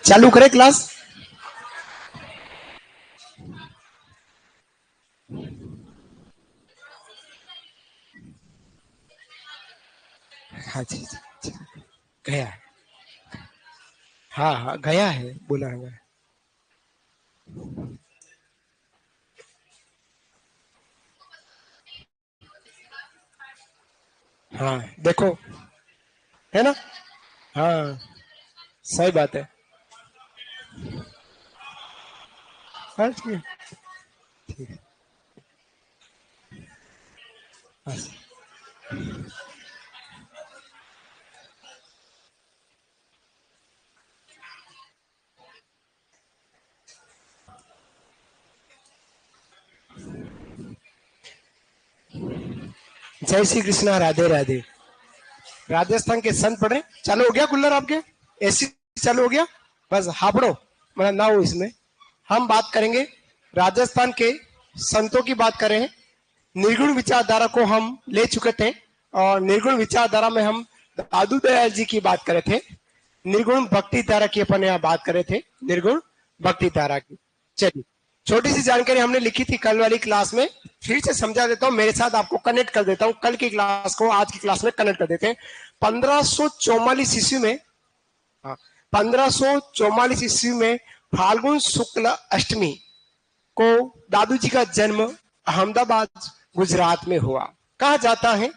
चालू करें क्लास? हाँ जी, गया है। हाँ हाँ गया है, बोला है। हाँ देखो, है ना? हाँ सही बात है। हाँ ठीक है, ठीक है। हाँ। जय श्री कृष्णा, राधे राधे। राजस्थान के संत पढ़े, चालू हो गया कूलर आपके? एसी चालू हो गया? बस हापड़ो, मतलब ना हो इसमें। हम बात करेंगे राजस्थान के संतों की बात कर रहे हैं। निर्गुण विचारधारा को हम ले चुके थे और निर्गुण विचारधारा में हम दादू दयाल जी की बात कर रहे थे। निर्गुण भक्ति धारा की अपन यहाँ बात कर रहे थे, निर्गुण भक्ति धारा की। चलिए, छोटी सी जानकारी हमने लिखी थी कल वाली क्लास में, फिर से समझा देता हूँ, मेरे साथ आपको कनेक्ट कर देता हूँ। कल की क्लास को आज की क्लास में कनेक्ट कर देते हैं। 1544 ईस्वी में, 1544 ईस्वी में फाल्गुन शुक्ल अष्टमी को दादू जी का जन्म अहमदाबाद गुजरात में हुआ। कहा जाता है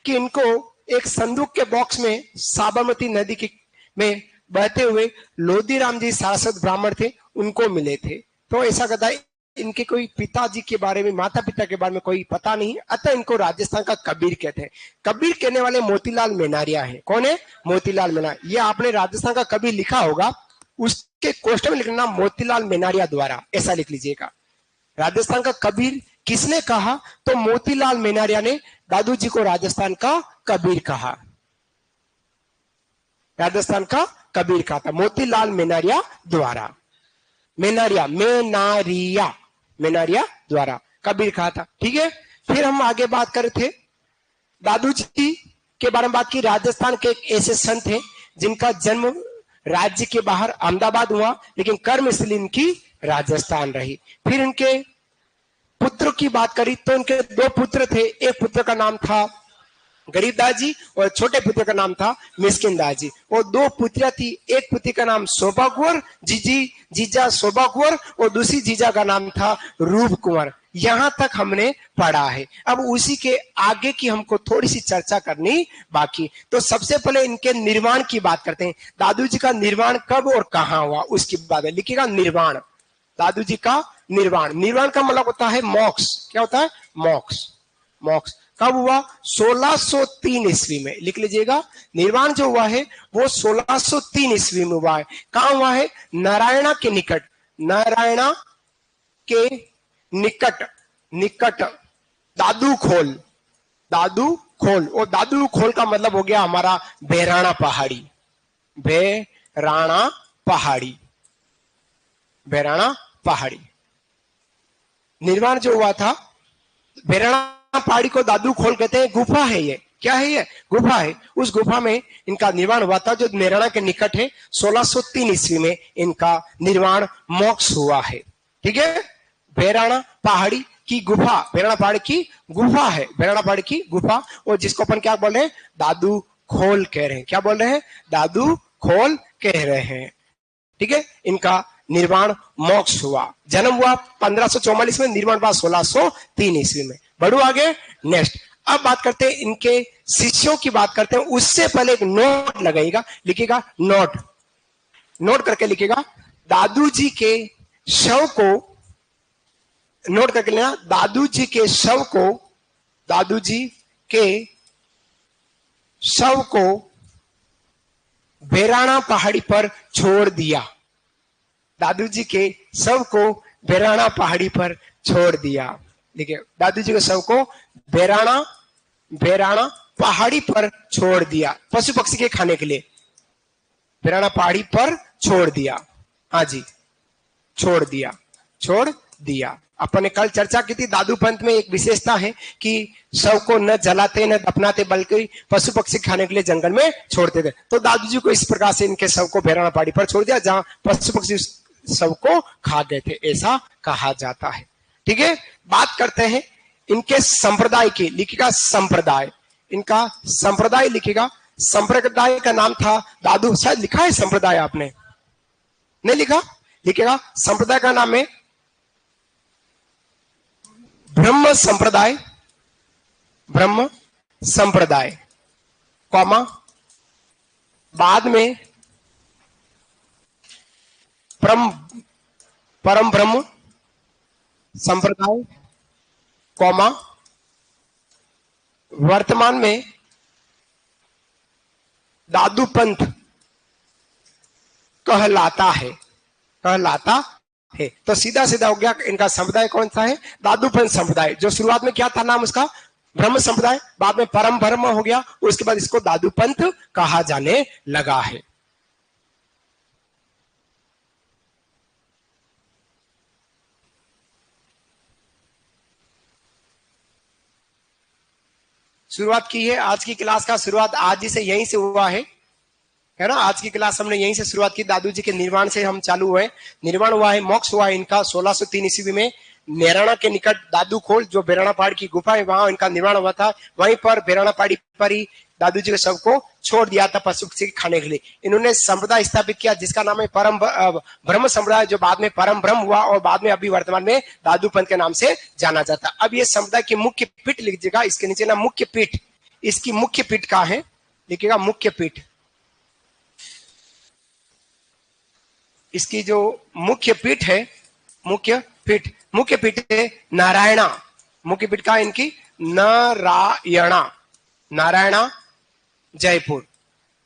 कि इनको एक संदूक के बॉक्स में साबरमती नदी की में बहते हुए लोधीराम जी सारस्वत ब्राह्मण थे, उनको मिले थे। तो ऐसा कहता है इनके कोई पिताजी के बारे में, माता पिता के बारे में कोई पता नहीं, अतः इनको राजस्थान का कबीर कहते हैं। कबीर कहने वाले मोतीलाल मेनारिया है। कौन है? मोतीलाल मेनारिया। ये आपने राजस्थान का कबीर लिखा होगा, उसके क्वेश्चन में लिखना मोतीलाल मेनारिया द्वारा, ऐसा लिख लीजिएगा। राजस्थान का कबीर किसने कहा? तो मोतीलाल मेनारिया ने दादू जी को राजस्थान का कबीर कहा। राजस्थान का कबीर कहा था मोतीलाल मेनारिया द्वारा। मेनारिया, मेनारिया, मेनारिया द्वारा कबीर कहा था। ठीक है, फिर हम आगे बात कर रहे थे दादू जी के बारे में बात की। राजस्थान के एक ऐसे संत हैं जिनका जन्म राज्य के बाहर अहमदाबाद हुआ, लेकिन कर्मस्थली इनकी राजस्थान रही। फिर इनके पुत्र की बात करी तो इनके दो पुत्र थे। एक पुत्र का नाम था गरीबदास जी और छोटे पुत्र का नाम था मिस्किनदास जी। और दो पुत्रियां थी, एक पुत्री का नाम शोभा कुंवर, जीजा शोभा कुंवर, और दूसरी जीजा का नाम था रूप कुंवर। यहां तक हमने पढ़ा है। अब उसी के आगे की हमको थोड़ी सी चर्चा करनी बाकी। तो सबसे पहले इनके निर्वाण की बात करते हैं। दादू जी का निर्वाण कब और कहां हुआ, उसकी बात है। लिखिएगा निर्वाण, दादू जी का निर्वाण। निर्वाण का मतलब होता है मोक्ष। क्या होता है? मोक्ष। मोक्ष कब हुआ? 1603 ईस्वी में। लिख लीजिएगा, निर्वाण जो हुआ है वो 1603 ईस्वी में हुआ है। कहां हुआ है? नारायणा के निकट, नारायणा के निकट, निकट दादू खोल, दादू खोल। और दादू खोल का मतलब हो गया हमारा बहराणा पहाड़ी, बहराणा पहाड़ी, बहराणा पहाड़ी। निर्माण जो हुआ था बहराणा पहाड़ी को दादू खोल कहते हैं। गुफा है ये, क्या है ये? गुफा है। उस गुफा में इनका निर्वाण हुआ था जो नैराणा के निकट है। 1603 ईस्वी में इनका निर्वाण मोक्ष हुआ है। ठीक है, बहराणा पहाड़ी की गुफा, बहराणा पहाड़ी की गुफा है, बहराणा पहाड़ी की गुफा। और जिसको अपन क्या बोल रहे हैं? दादू खोल कह रहे हैं। क्या बोल रहे हैं? दादू खोल कह रहे हैं। ठीक है, इनका निर्वाण मोक्ष हुआ। जन्म हुआ 1544 में, निर्वाण हुआ 1603 ईस्वी में। बढ़ो आगे, नेक्स्ट। अब बात करते हैं इनके शिष्यों की बात करते हैं। उससे पहले एक नोट लगाइएगा, लिखिएगा नोट, नोट करके लिखिएगा। दादू जी के शव को नोट करके लेना। दादू जी के शव को, दादू जी के शव को बहराणा पहाड़ी पर छोड़ दिया। दादू जी के शव को बहराणा पहाड़ी पर छोड़ दिया। देखिए, दादू जी के शव को बहराणा, बहराणा पहाड़ी पर छोड़ दिया, पशु पक्षी के खाने के लिए बहराणा पहाड़ी पर छोड़ दिया। हाँ जी, छोड़ दिया, छोड़ दिया। अपन ने कल चर्चा की थी, दादू पंथ में एक विशेषता है कि शव को न जलाते न दफनाते बल्कि पशु पक्षी खाने के लिए जंगल में छोड़ते थे। तो दादू जी को इस प्रकार से इनके शव को भैराना पहाड़ी पर छोड़ दिया जहां पशु पक्षी शव को खा गए थे, ऐसा कहा जाता है। ठीक है, बात करते हैं इनके संप्रदाय की। लिखिएगा संप्रदाय, इनका संप्रदाय लिखिएगा। संप्रदाय का नाम था दादू, शायद लिखा है संप्रदाय, आपने नहीं लिखा? लिखिएगा संप्रदाय का नाम है ब्रह्म संप्रदाय, ब्रह्म संप्रदाय, कॉमा बाद में परम ब्रह्म संप्रदाय, कॉमा वर्तमान में दादू पंथ कहलाता है, कहलाता है। तो सीधा सीधा हो गया इनका संप्रदाय कौन सा है? दादू पंथ संप्रदाय। जो शुरुआत में क्या था नाम उसका? ब्रह्म संप्रदाय, बाद में परम ब्रह्म हो गया, उसके बाद इसको दादू पंथ कहा जाने लगा है। शुरुआत की है आज की क्लास का, शुरुआत आज ही से यहीं से हुआ है ना? आज की क्लास हमने यहीं से शुरुआत की, दादू जी के निर्वाण से हम चालू हुए। निर्वाण हुआ है, मोक्ष हुआ है इनका 1603 ईस्वी में नेराणा के निकट दादू खोल, जो बेराना पहाड़ की गुफा है, वहां इनका निर्माण हुआ था। वहीं पर बेराना पहाड़ी पर ही दादू जी के शव को छोड़ दिया था पशु पक्षी खाने के लिए। इन्होंने संप्रदाय स्थापित किया जिसका नाम है परम ब्रह्म संप्रदाय, जो बाद में परम ब्रह्म हुआ और बाद में अभी वर्तमान में दादू पंथ के नाम से जाना जाता। अब ये संप्रदाय की मुख्य पीठ लिखिएगा, इसके नीचे ना मुख्य पीठ, इसकी मुख्य पीठ कहाँ है? लिखिएगा मुख्य पीठ। इसकी जो मुख्य पीठ है, मुख्य पीठ है नारायणा। मुख्य पीठ का इनकी नारायणा जयपुर,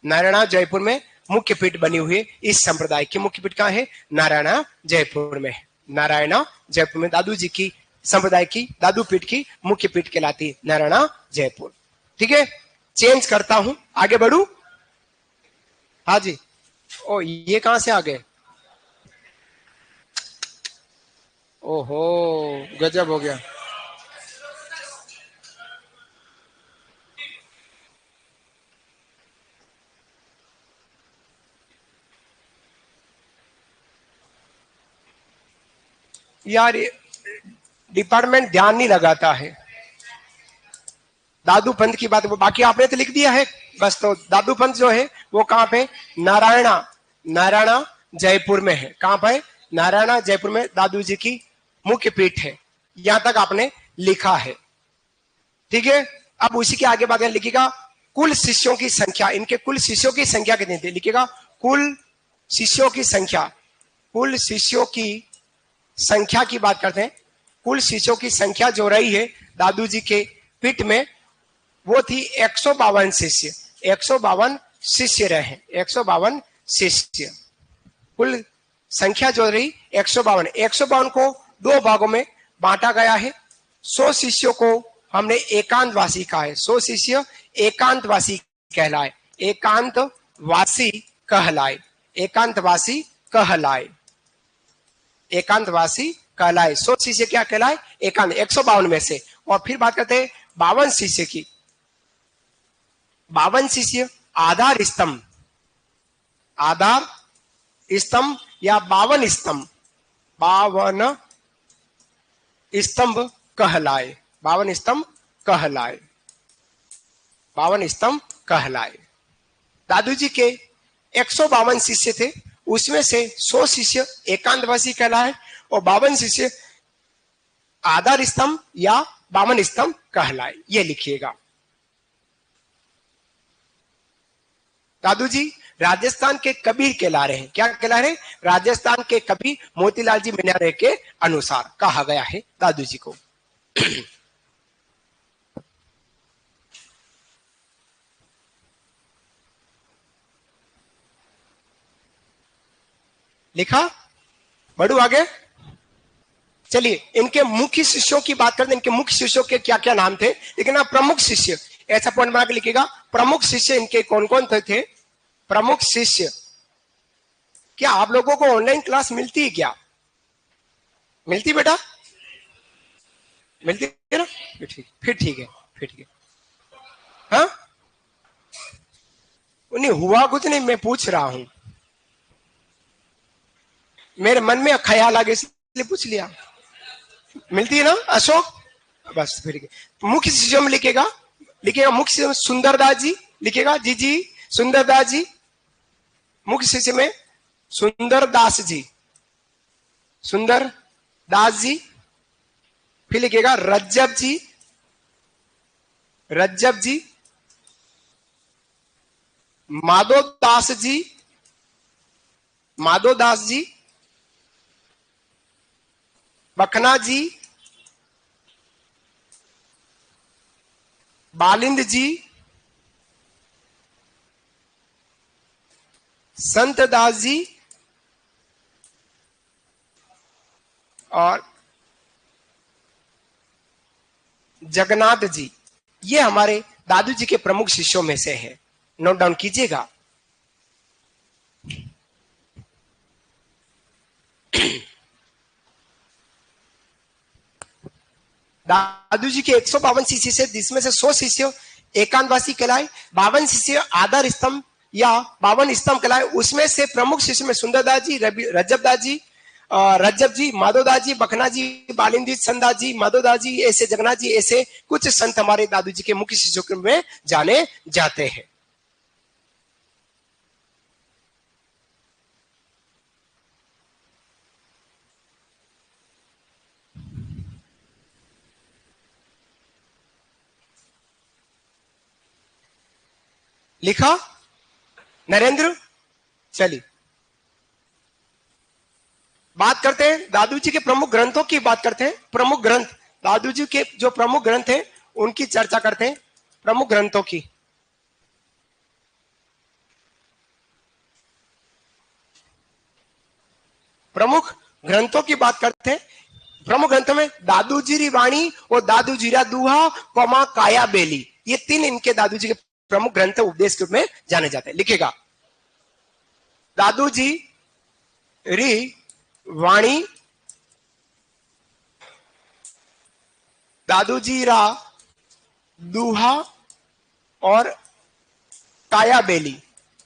नारायणा जयपुर में मुख्य पीठ बनी हुई है। इस संप्रदाय की मुख्य पीठ कहाँ है? नारायणा जयपुर में। नारायणा जयपुर में दादू जी की संप्रदाय की दादू पीठ की मुख्य पीठ कहलाती है नारायणा जयपुर। ठीक है, चेंज करता हूं, आगे बढ़ू। हाँ जी, ओ ये कहां से आ गए? ओहो गजब हो गया। यार डिपार्टमेंट ध्यान नहीं लगाता है दादू पंथ की बात। बाकी आपने तो लिख दिया है बस। तो दादू पंथ जो है वो कहां पे? नारायणा जयपुर में है। कहां पे? नारायणा जयपुर में दादू जी की मुख्य पीठ है। यहां तक आपने लिखा है। ठीक है, अब उसी के आगे बात लिखिएगा कुल शिष्यों की संख्या। इनके कुल शिष्यों की संख्या कितनी थी? लिखिएगा कुल शिष्यों की संख्या। कुल शिष्यों की संख्या की बात करते हैं। कुल शिष्यों की संख्या जो रही है दादू जी के पीठ में वो थी 152 शिष्य। 152 शिष्य रहे, 152 शिष्य। कुल संख्या जो रही 152। 152 को दो भागों में बांटा गया है। 100 शिष्यों को हमने एकांतवासी कहा है। 100 शिष्य एकांतवासी कहलाए, एकांतवासी कहलाए, एकांतवासी कहलाए, एकांतवासी कहलाए। 100 शिष्य क्या कहलाए? एकांत। 152 में से। और फिर बात करते हैं 52 शिष्य की। 52 शिष्य आधार स्तंभ, आधार स्तंभ या 52 स्तंभ, 52 स्तंभ कहलाए, 52 स्तंभ कहलाए, 52 स्तंभ कहलाए। दादू जी के 152 शिष्य थे, उसमें से 100 शिष्य एकांतवासी कहलाए और 52 शिष्य आधार स्तंभ या 52 स्तंभ कहलाए। ये लिखिएगा। दादू जी राजस्थान के कबीर कहला रहे हैं। क्या कहला रहे? राजस्थान के कबीर मोतीलाल जी मीनारे के अनुसार कहा गया है दादू जी को। लिखा? बढ़ू आगे। चलिए इनके मुख्य शिष्यों की बात करते हैं। इनके मुख्य शिष्यों के क्या क्या नाम थे? लेकिन आप प्रमुख शिष्य ऐसा पॉइंट बना के लिखिएगा। प्रमुख शिष्य इनके कौन कौन थे? प्रमुख शिष्य। क्या आप लोगों को ऑनलाइन क्लास मिलती है क्या? मिलती बेटा, मिलती है ना? फिर ठीक, फिर ठीक है, फिर ठीक है। हाँ, नहीं हुआ कुछ नहीं, मैं पूछ रहा हूं, मेरे मन में ख्याल आ गया इसलिए पूछ लिया। मिलती है ना अशोक? बस फिर ठीक है। मुख्य शिष्यों में लिखेगा, लिखेगा मुख्य शिष्य में सुंदरदास जी लिखेगा, जी जी सुंदरदास जी, मुख्य शिष्य में सुंदरदास जी, सुंदर दास जी। फिर लिखेगा रज्जब जी, रज्जब जी, माधोदास जी, माधोदास जी, बखना जी, बालिंद जी, संत दास जी और जगन्नाथ जी। ये हमारे दादू जी के प्रमुख शिष्यों में से है, नोट डाउन कीजिएगा। दादू जी के 152 शिष्य से, जिसमें से 100 शिष्य एकांतवासी कहलाए, 52 शिष्य आधार स्तंभ या 52 स्तंभ कहलाए। उसमें से प्रमुख शिष्य में सुंदरदास जी, रज्जबदास जी, रज्जब जी, माधोदास जी, बखना जी, बालिंदी संदास जी, माधोदास जी, ऐसे जगन्नाथ जी, ऐसे कुछ संत हमारे दादू जी के मुख्य शिष्यों में जाने जाते हैं। लिखा नरेंद्र? चलिए बात करते हैं दादू जी के प्रमुख ग्रंथों की, बात करते हैं प्रमुख ग्रंथ, दादू जी के जो प्रमुख ग्रंथ हैं उनकी चर्चा करते हैं, प्रमुख ग्रंथों की। प्रमुख ग्रंथों की बात करते हैं। प्रमुख ग्रंथों में दादू जी वाणी और दादू जीरा दूहा कौमा काया बेली, ये 3 इनके दादू जी के प्रमुख ग्रंथ उपदेश के रूप में जाने जाते हैं। लिखेगा दादू जी री वाणी, दादू जी रा दूहा और काया बेली,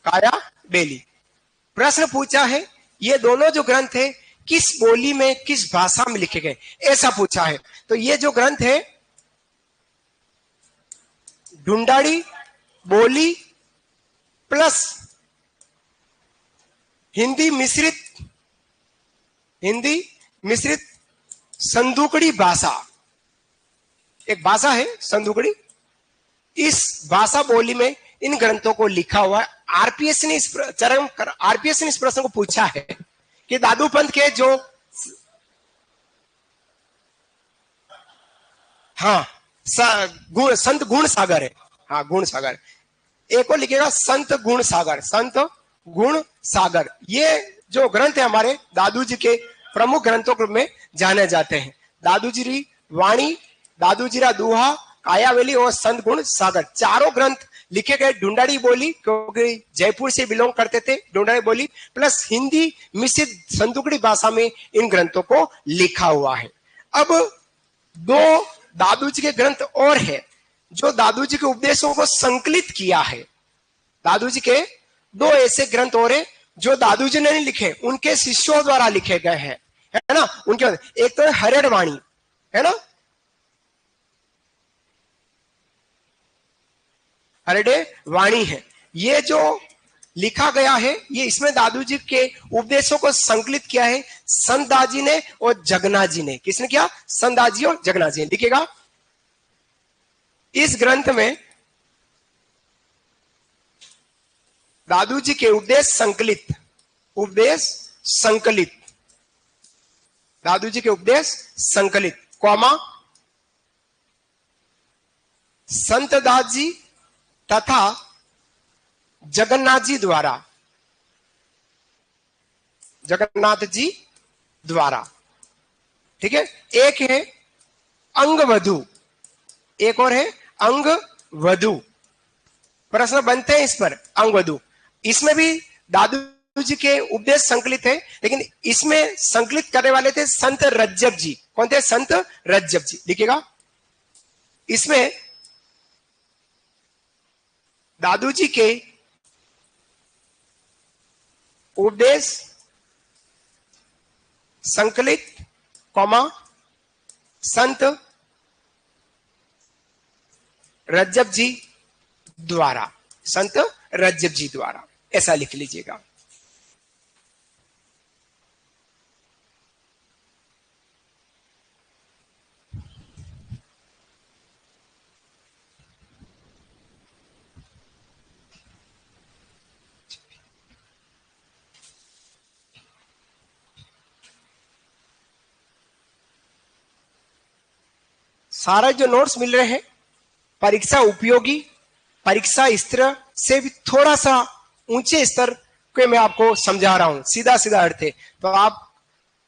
काया बेली। प्रश्न पूछा है ये दोनों जो ग्रंथ है किस बोली में, किस भाषा में लिखे गए, ऐसा पूछा है। तो ये जो ग्रंथ है ढूंढाड़ी बोली प्लस हिंदी मिश्रित, हिंदी मिश्रित संदूकड़ी भाषा, एक भाषा है संदूकड़ी, इस भाषा बोली में इन ग्रंथों को लिखा हुआ है। आरपीएस ने इस आरपीएस ने इस प्रश्न को पूछा है कि दादू पंथ के जो, हाँ संत गुण सागर है, हाँ गुण सागर, एक और लिखेगा संत गुण सागर, संत गुण सागर। ये जो ग्रंथ है हमारे दादू जी के प्रमुख ग्रंथों के रूप में जाने जाते हैं। दादू जी री वाणी, दादू जी रा दूहा, कायावेली और संत गुण सागर, चारों ग्रंथ लिखे गए ढूंढाड़ी बोली, क्योंकि जयपुर से बिलोंग करते थे, ढूंढाड़ी बोली प्लस हिंदी मिश्रित संदूकड़ी भाषा में इन ग्रंथों को लिखा हुआ है। अब 2 दादू जी के ग्रंथ और है जो दादू जी के उपदेशों को संकलित किया है। दादू जी के 2 ऐसे ग्रंथ और है जो दादू जी ने नहीं लिखे, उनके शिष्यों द्वारा लिखे गए हैं, है ना। उनके एक तो हरेड़ वाणी है ना, हरेड़े वाणी है, ये जो लिखा गया है ये, इसमें दादू जी के उपदेशों को संकलित किया है संत दास जी ने और जगन्नाथ जी ने। किसने किया? संत दास जी और जगन्नाथ जी ने। लिखेगा इस ग्रंथ में दादू जी के उपदेश संकलित, उपदेश संकलित, दादू जी के उपदेश संकलित कौमा संत दास जी तथा जगन्नाथ जी द्वारा, जगन्नाथ जी द्वारा, ठीक है। एक है अंग वधु, एक और है अंग वधु। प्रश्न बनते हैं इस पर, अंग वधु। इसमें भी दादू जी के उपदेश संकलित है, लेकिन इसमें संकलित करने वाले थे संत रज्जब जी। कौन थे? संत रज्जब जी। लिखिएगा, इसमें दादू जी के उपदेश संकलित कॉमा संत रज्जब जी द्वारा, संत रज्जब जी द्वारा, ऐसा लिख लीजिएगा। सारा जो नोट्स मिल रहे हैं परीक्षा उपयोगी, परीक्षा स्तर से भी थोड़ा सा ऊंचे स्तर के मैं आपको समझा रहा हूं, सीधा सीधा अर्थ है। तो आप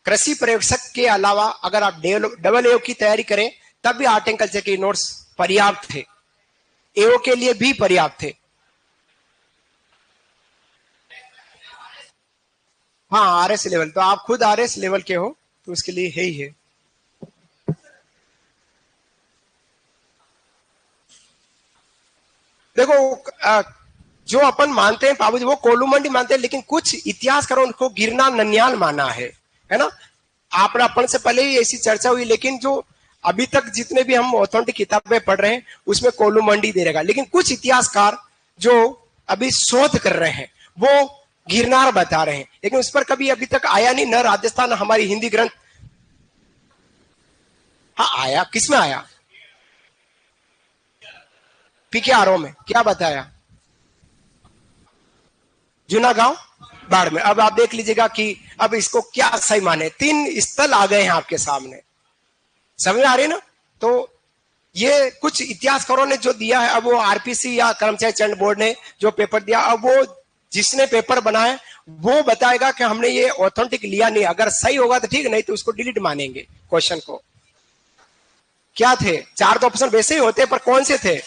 कृषि प्रयोगशक के अलावा अगर आप डबल एओ की तैयारी करें तब भी आर्ट एंड कल्चर के नोट्स पर्याप्त थे, एओ के लिए भी पर्याप्त थे। हाँ, आरएस लेवल, तो आप खुद आरएस लेवल के हो तो उसके लिए है ही है। देखो जो अपन मानते हैं बाबूजी वो कोलूमंडी मानते हैं, लेकिन कुछ इतिहासकारों को गिरना ननियाल माना है ना। आपने अपन से पहले ही ऐसी चर्चा हुई, लेकिन जो अभी तक जितने भी हम ऑथेंटिक किताबें पढ़ रहे हैं उसमें कोलूमंडी दे रहेगा, लेकिन कुछ इतिहासकार जो अभी शोध कर रहे हैं वो गिरनार बता रहे हैं, लेकिन उस पर कभी अभी तक आया नहीं, न राजस्थान हमारी हिंदी ग्रंथ। हाँ आया, किसमें आया? पीकेआरओ में क्या बताया? जूना गांव बाढ़ में। अब आप देख लीजिएगा कि अब इसको क्या सही माने, 3 स्थल आ गए हैं आपके सामने, समझ आ रही ना। तो ये कुछ इतिहासकारों ने जो दिया है, अब वो आरपीसी या कर्मचारी चयन बोर्ड ने जो पेपर दिया, अब वो जिसने पेपर बनाया वो बताएगा कि हमने ये ऑथेंटिक लिया नहीं, अगर सही होगा तो ठीक, नहीं तो उसको डिलीट मानेंगे क्वेश्चन को। क्या थे? 4 तो ऑप्शन वैसे ही होते, पर कौन से थे?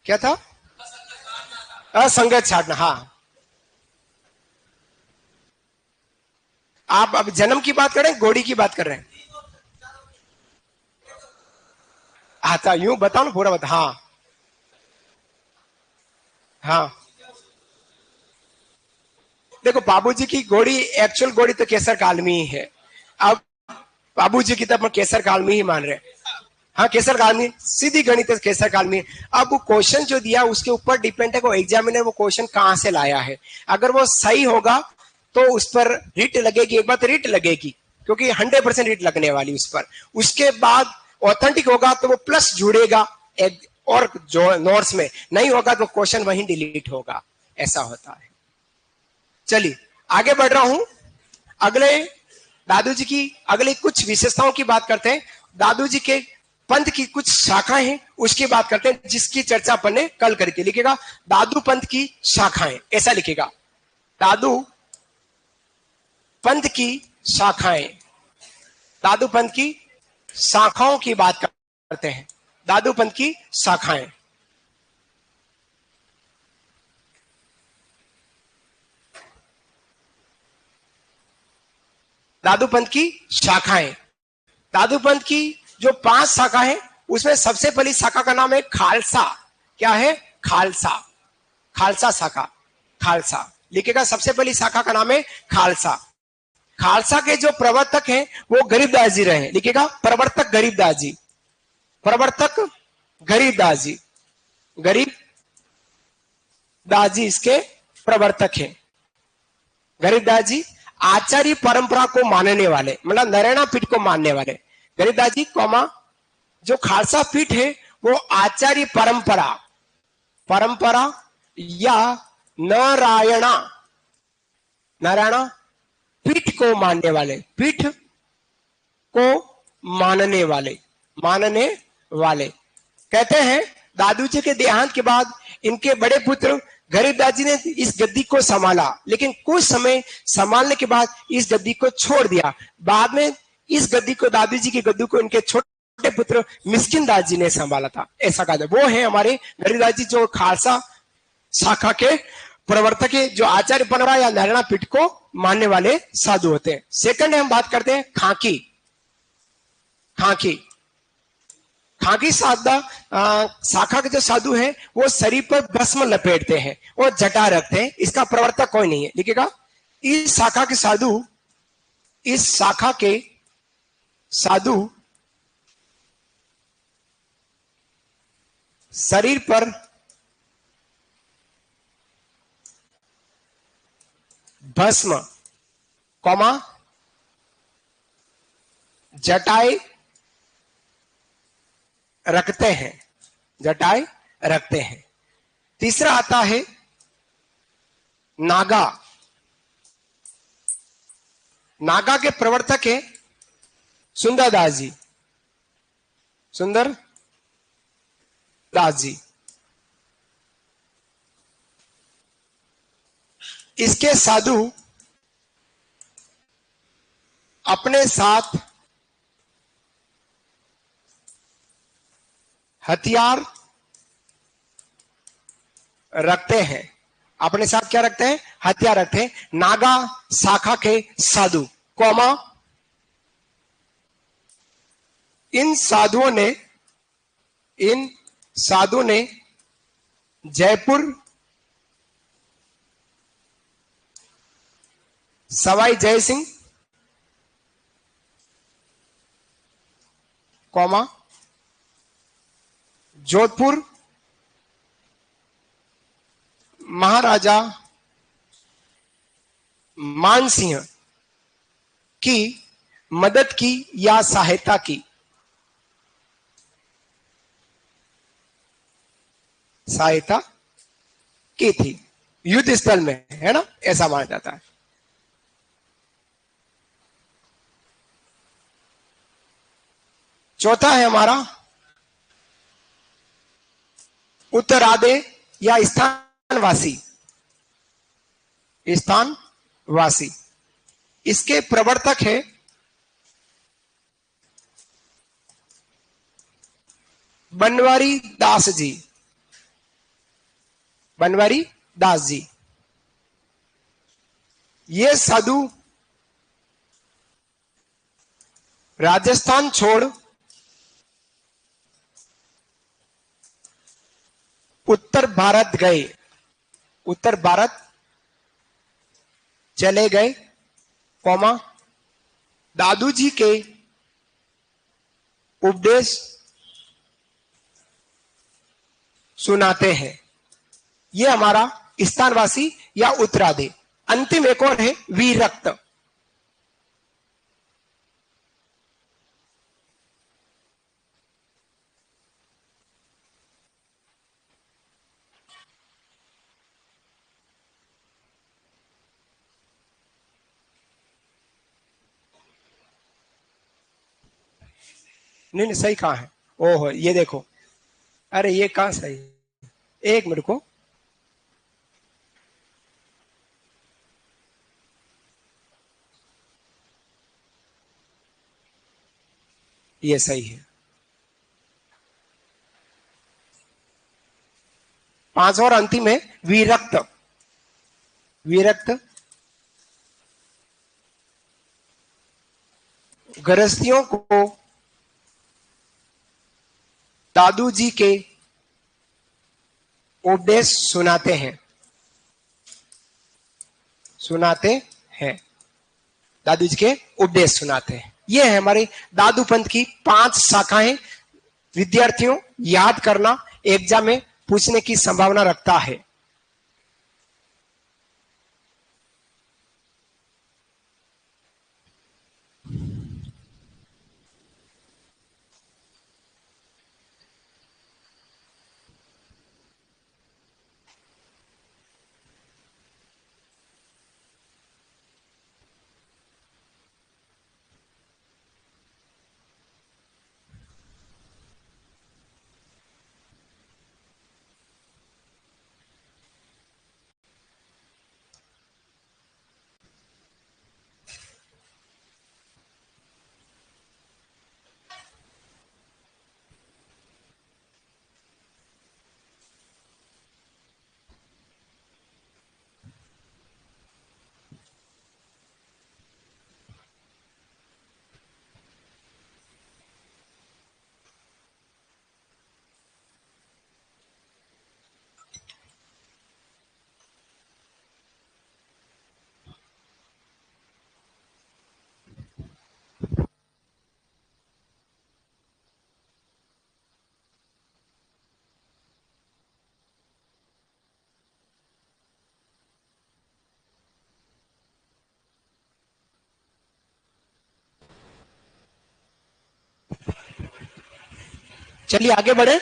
क्या था? असंगत छाटना। हाँ, आप अब जन्म की बात कर रहे हैं, घोड़ी की बात कर रहे हैं? अच्छा यूं बताओ ना, पूरा बता। हाँ हाँ, देखो बाबूजी की घोड़ी, एक्चुअल घोड़ी तो केसर कालमी ही है। अब बाबूजी की तो अपन केसर कालमी ही मान रहे हैं। हाँ केसर कालमी, सीधी गणित केसर कालमी। अब वो क्वेश्चन जो दिया उसके ऊपर डिपेंड है वो एग्जामिनर वो क्वेश्चन कहां से लाया है। अगर वो सही होगा तो उस पर रिट लगेगी, एक बार तो रिट लगेगी, क्योंकि 100% रिट लगने वाली उस पर। उसके बाद ऑथेंटिक होगा तो वो प्लस जुड़ेगा एक और जो नोट्स में, नहीं होगा तो क्वेश्चन वहीं डिलीट होगा, ऐसा होता है। चलिए आगे बढ़ रहा हूं, अगले दादू जी की अगले कुछ विशेषताओं की बात करते हैं। दादू जी के पंथ की कुछ शाखाएं हैं उसकी बात करते हैं, जिसकी चर्चा अपन ने कल करी थी। लिखेगा दादू पंथ की शाखाएं, ऐसा लिखेगा, दादू पंथ की शाखाएं। दादू पंथ की शाखाओं की बात करते हैं, दादू पंथ की शाखाएं। दादू पंथ की शाखाएं, दादू पंथ की जो 5 शाखा है उसमें सबसे पहली शाखा का नाम है खालसा। क्या है? खालसा, खालसा शाखा, खालसा लिखेगा। सबसे पहली शाखा का नाम है खालसा। खालसा के जो प्रवर्तक हैं वो गरीबदास जी रहे। लिखेगा प्रवर्तक गरीबदास जी, प्रवर्तक गरीबदास जी, गरीबदास जी इसके प्रवर्तक हैं। गरीबदास जी आचार्य परंपरा को मानने वाले, मतलब नारायणा पीठ को मानने वाले गरीबदास जी, कौमा जो खालसा पीठ है वो आचार्य परंपरा, परंपरा या नारायणा, नारायणा पीठ को मानने वाले, पीठ को मानने वाले, मानने वाले। कहते हैं दादू जी के देहांत के बाद इनके बड़े पुत्र गरीबदास जी ने इस गद्दी को संभाला, लेकिन कुछ समय संभालने के बाद इस गद्दी को छोड़ दिया। बाद में इस गद्दी को, दादू जी की गद्दी को इनके छोटे पुत्र मिस्किन दास जी ने संभाला था, ऐसा कहा जाए। वो है हमारे गरीबदास जी जो खालसा शाखा के प्रवर्तक के जो आचार्य परंपरा या नारायण पीठ को मानने वाले साधु होते हैं। सेकंड हम बात करते हैं खाकी। खाकी खाकी साधा शाखा के जो साधु हैं वो शरीर पर भस्म लपेटते हैं और जटा रखते हैं। इसका प्रवर्तक कोई नहीं है। लिखिएगा, इस शाखा के साधु, इस शाखा के साधु शरीर पर भस्म कौमा जटाएं रखते हैं, जटाएं रखते हैं। तीसरा आता है नागा। नागा के प्रवर्तक है सुंदरदास जी, सुंदर दास जी। इसके साधु अपने साथ हथियार रखते हैं। अपने साथ क्या रखते हैं? हथियार रखते हैं। नागा शाखा के साधु कौमा इन साधुओं ने जयपुर, सवाई जय सिंह कौमा जोधपुर, महाराजा मानसिंह की मदद की या सहायता की। सहायता की थी युद्ध स्थल में, है ना, ऐसा माना जाता है। चौथा है हमारा उत्तरादे या स्थानवासी। स्थानवासी इसके प्रवर्तक है बनवारी दास जी। बनवारी दास जी ये साधु राजस्थान छोड़ उत्तर भारत गए, उत्तर भारत चले गए कौमा दादू जी के उपदेश सुनाते हैं। ये हमारा स्थानवासी या उत्तरादे। अंतिम एक और है वीरक्त। नहीं नहीं, सही कहाँ है? ओहो, ये देखो, अरे ये कहाँ सही? एक मिनट को, ये सही है। 5 और अंतिम है विरक्त। विरक्त गृहस्थियों को दादू जी के उपदेश सुनाते हैं, सुनाते हैं। दादू जी के उपदेश सुनाते हैं। ये है हमारे दादू पंथ की 5 शाखाएं। विद्यार्थियों याद करना, एग्जाम में पूछने की संभावना रखता है। चलिए आगे बढ़े।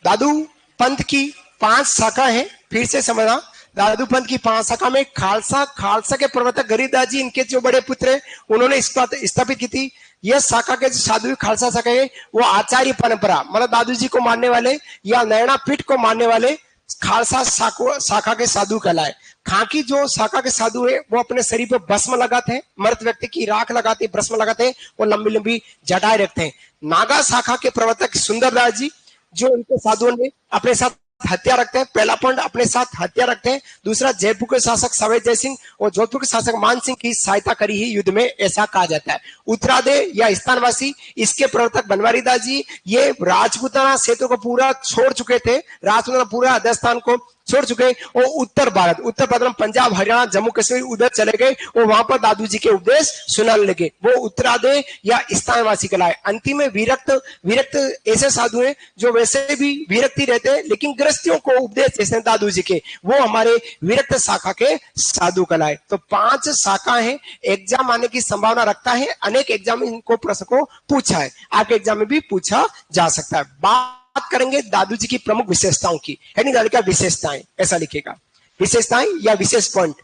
दादू पंथ की 5 शाखा है, फिर से समझना। दादू पंथ की 5 शाखा में खालसा के प्रवर्तक गरीबदास जी, इनके जो बड़े पुत्र है, उन्होंने स्थापित की थी। यह शाखा के जो साधु खालसा शाखा है, वो आचार्य परंपरा मतलब दादू जी को मानने वाले या नैना पीठ को मानने वाले खालसा शाखा के साधु कहलाए। खाकी जो शाखा के साधु है, वो अपने शरीर पर भस्म लगाते हैं, मृत व्यक्ति की राख लगाते हैं, भस्म लगाते हैं और लंबी लंबी जटाएं रखते हैं। नागा शाखा के प्रवर्तक सुंदरदास जी, जो इनके साधुओं ने अपने साथ हत्या रखते हैं। पहला पॉइंट, अपने साथ हत्या रखते हैं। दूसरा, जयपुर के शासक सवाई जय सिंह और जोधपुर के शासक मान सिंह की सहायता करी ही युद्ध में, ऐसा कहा जाता है। उत्तरादे या स्थानवासी, इसके प्रवर्तक बनवारी दास जी, ये राजपूताना क्षेत्र को पूरा छोड़ चुके थे, राजपूताना पूरा राजस्थान को छोड़ चुके और उत्तर भारत में पंजाब, हरियाणा, जम्मू कश्मीर उधर चले गए और वहां पर दादू जी के उपदेश सुनाने लगे। वो उत्तरादे या स्थानवासी कहलाए। अंतिम में विरक्त ऐसे साधु हैं जो वैसे भी विरक्ति रहते हैं, लेकिन गृहस्थियों को उपदेश जैसे दादू जी के, वो हमारे विरक्त शाखा के साधु कहलाए। तो 5 शाखा है। एग्जाम आने की संभावना रखता है, अनेक एग्जाम इनको प्रश्न को पूछा है, आपके एग्जाम में भी पूछा जा सकता है। बात करेंगे दादू जी की प्रमुख विशेषताओं की। हेडिंग क्या विशेषताएं, ऐसा लिखेगा, विशेषताएं या विशेष पॉइंट,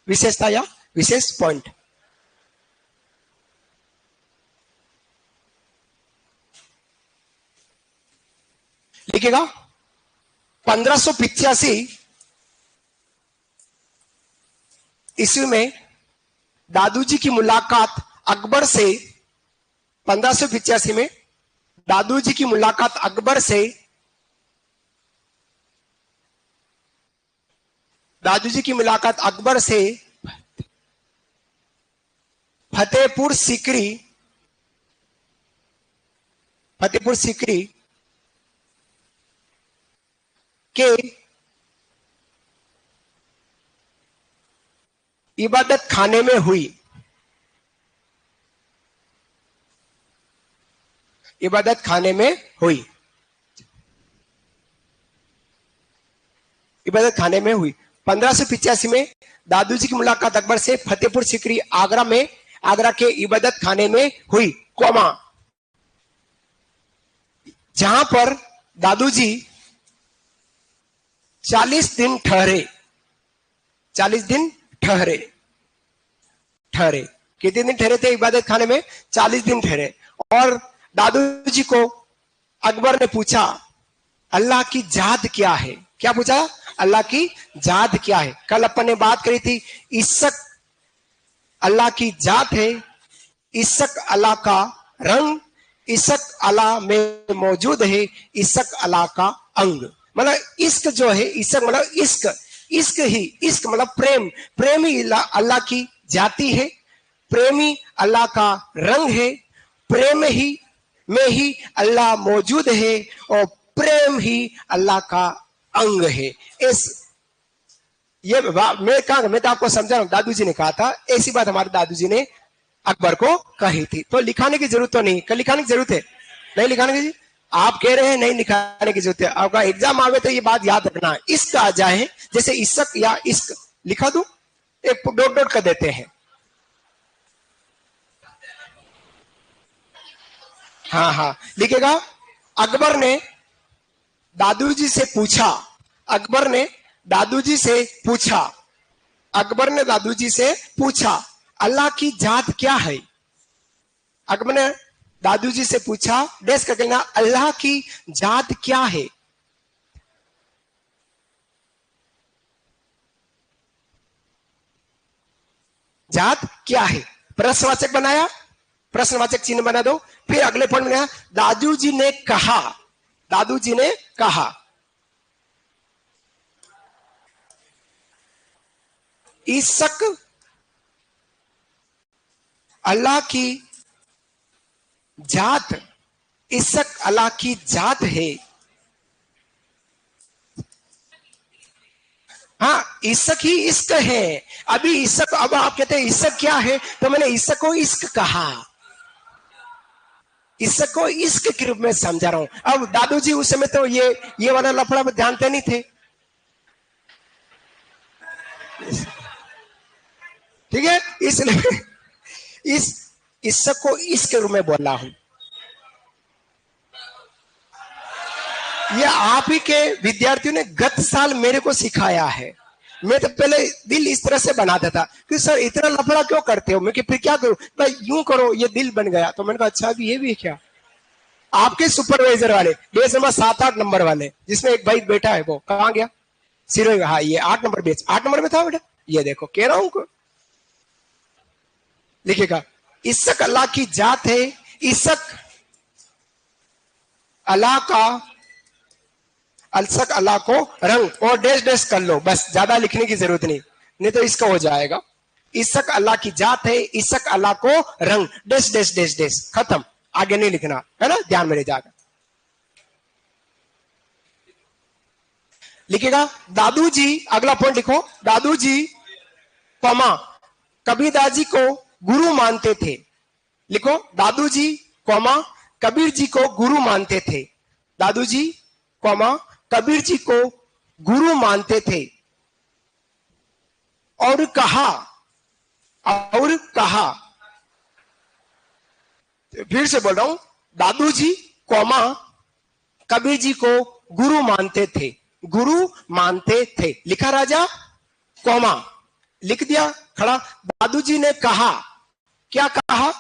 विशेषता या विशेष पॉइंट। लिखेगा 1585 ईस्वी में दादू जी की मुलाकात अकबर से, 1585 में दादू जी की मुलाकात अकबर से, दादू जी की मुलाकात अकबर से फतेहपुर सीकरी के इबादत खाने में हुई। इबादत खाने में हुई, इबादत खाने में हुई। 1585 में दादू जी की मुलाकात अकबर से फतेहपुर सीकरी आगरा के इबादत खाने में हुई, कोमा, जहां पर दादू जी 40 दिन ठहरे। 40 दिन ठहरे। कितने दिन ठहरे थे इबादत खाने में? 40 दिन ठहरे। और दादू जी को अकबर ने पूछा, अल्लाह की जात क्या है? क्या पूछा? अल्लाह की जात क्या है? कल अपन ने बात करी थी, इसक अल्लाह की जात है, इसक अल्लाह का रंग, इसक अल्लाह में मौजूद है, इसक अल्लाह का अंग। मतलब इश्क जो है, इसक मतलब इश्क मतलब प्रेम ही अल्लाह की जाति है, प्रेमी अल्लाह का रंग है, प्रेम ही में ही अल्लाह मौजूद है और प्रेम ही अल्लाह का अंग है। मैं तो आपको समझा रहा हूं, दादू जी ने कहा था, ऐसी बात हमारे दादू जी ने अकबर को कही थी। तो लिखाने की जरूरत तो नहीं, कल लिखाने की जरूरत है? नहीं लिखाने की, आप कह रहे हैं नहीं लिखाने की जरूरत है। आपका एग्जाम आवे तो ये बात याद रखना, इश्क आ जाए, जैसे इश्क या इश्क लिखा दू, एक डॉट कर देते हैं। हाँ लिखेगा, अकबर ने दादू जी से पूछा, अकबर ने दादू जी से पूछा, अल्लाह की जात क्या है? अकबर ने दादू जी से पूछा, देश का कहना, अल्लाह की जात क्या है? जात क्या है? प्रश्नवाचक बनाया, प्रश्नवाचक चिन्ह बना दो। फिर अगले पॉइंट में दादू जी ने कहा, इश्क अल्लाह की जात, इश्क अल्लाह की जात है। हाँ, इश्क ही इश्क है। अभी इश्क, अब आप कहते हैं इश्क क्या है, तो मैंने इश्क को इश्क कहा, इश्क को इश्क के रूप में समझा रहा हूं। अब दादू जी उस समय तो ये वाला लफड़ा में जानते नहीं थे, ठीक है, इसलिए इस इश्क को इश्क के रूप में बोला हूं। ये आप ही के विद्यार्थियों ने गत साल मेरे को सिखाया है। मैं तो पहले दिल इस तरह से बनाता था कि सर इतना लफड़ा क्यों करते हो, मैं कि फिर क्या करूं भाई, यूं करो, ये दिल बन गया। तो मैंने कहा अच्छा अभी ये भी है क्या। आपके सुपरवाइजर वाले बेच नंबर 7-8 नंबर वाले, जिसमें एक भाई बैठा है, वो कहाँ गया, सिरो, हाँ ये 8 नंबर बेच, 8 नंबर में था बेटा, ये देखो कह रहा हूं। लिखेगा इसक अल्लाह की जात है, इसक अल्लाह का, अलसक अल्लाह को रंग, और डैश डैश कर लो, बस ज्यादा लिखने की जरूरत नहीं, नहीं तो इसका हो जाएगा। इसक अल्लाह की जात है, इसक अल्लाह को रंग, डैश डैश डैश डैश, खत्म, आगे नहीं लिखना है ना, ध्यान में रह जाएगा। लिखेगा दादू जी, अगला पॉइंट लिखो, दादू जी कॉमा कबीर दाजी को गुरु मानते थे। लिखो दादू जी कॉमा कबीर जी को गुरु मानते थे। दादू जी कॉमा कबीर जी को गुरु मानते थे। और कहा, और कहा, फिर से बोल रहा हूं, दादू जी कॉमा कबीर जी को गुरु मानते थे, गुरु मानते थे, लिखा राजा, कॉमा लिख दिया खड़ा। दादू जी ने कहा, क्या कहा,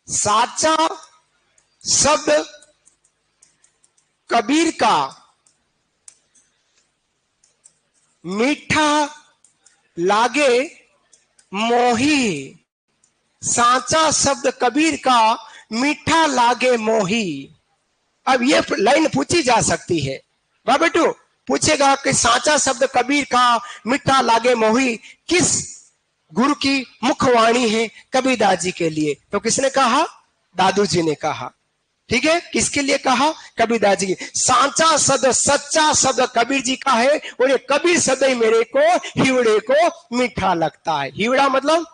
साचा शब्द कबीर का मीठा लागे मोही, साचा शब्द कबीर का मीठा लागे मोही। अब ये लाइन पूछी जा सकती है, वाह बेटू, पूछेगा कि साचा शब्द कबीर का मीठा लागे मोही किस गुरु की मुखवाणी है कबीर दाजी के लिए। तो किसने कहा, दादू जी ने कहा, ठीक है, किसके लिए कहा, कबीर दाजी की। सांचा शब्द, सच्चा शब्द कबीर जी का है, और ये कबीर शब्द ही मेरे को, हिवड़े को मीठा लगता है। हिवड़ा मतलब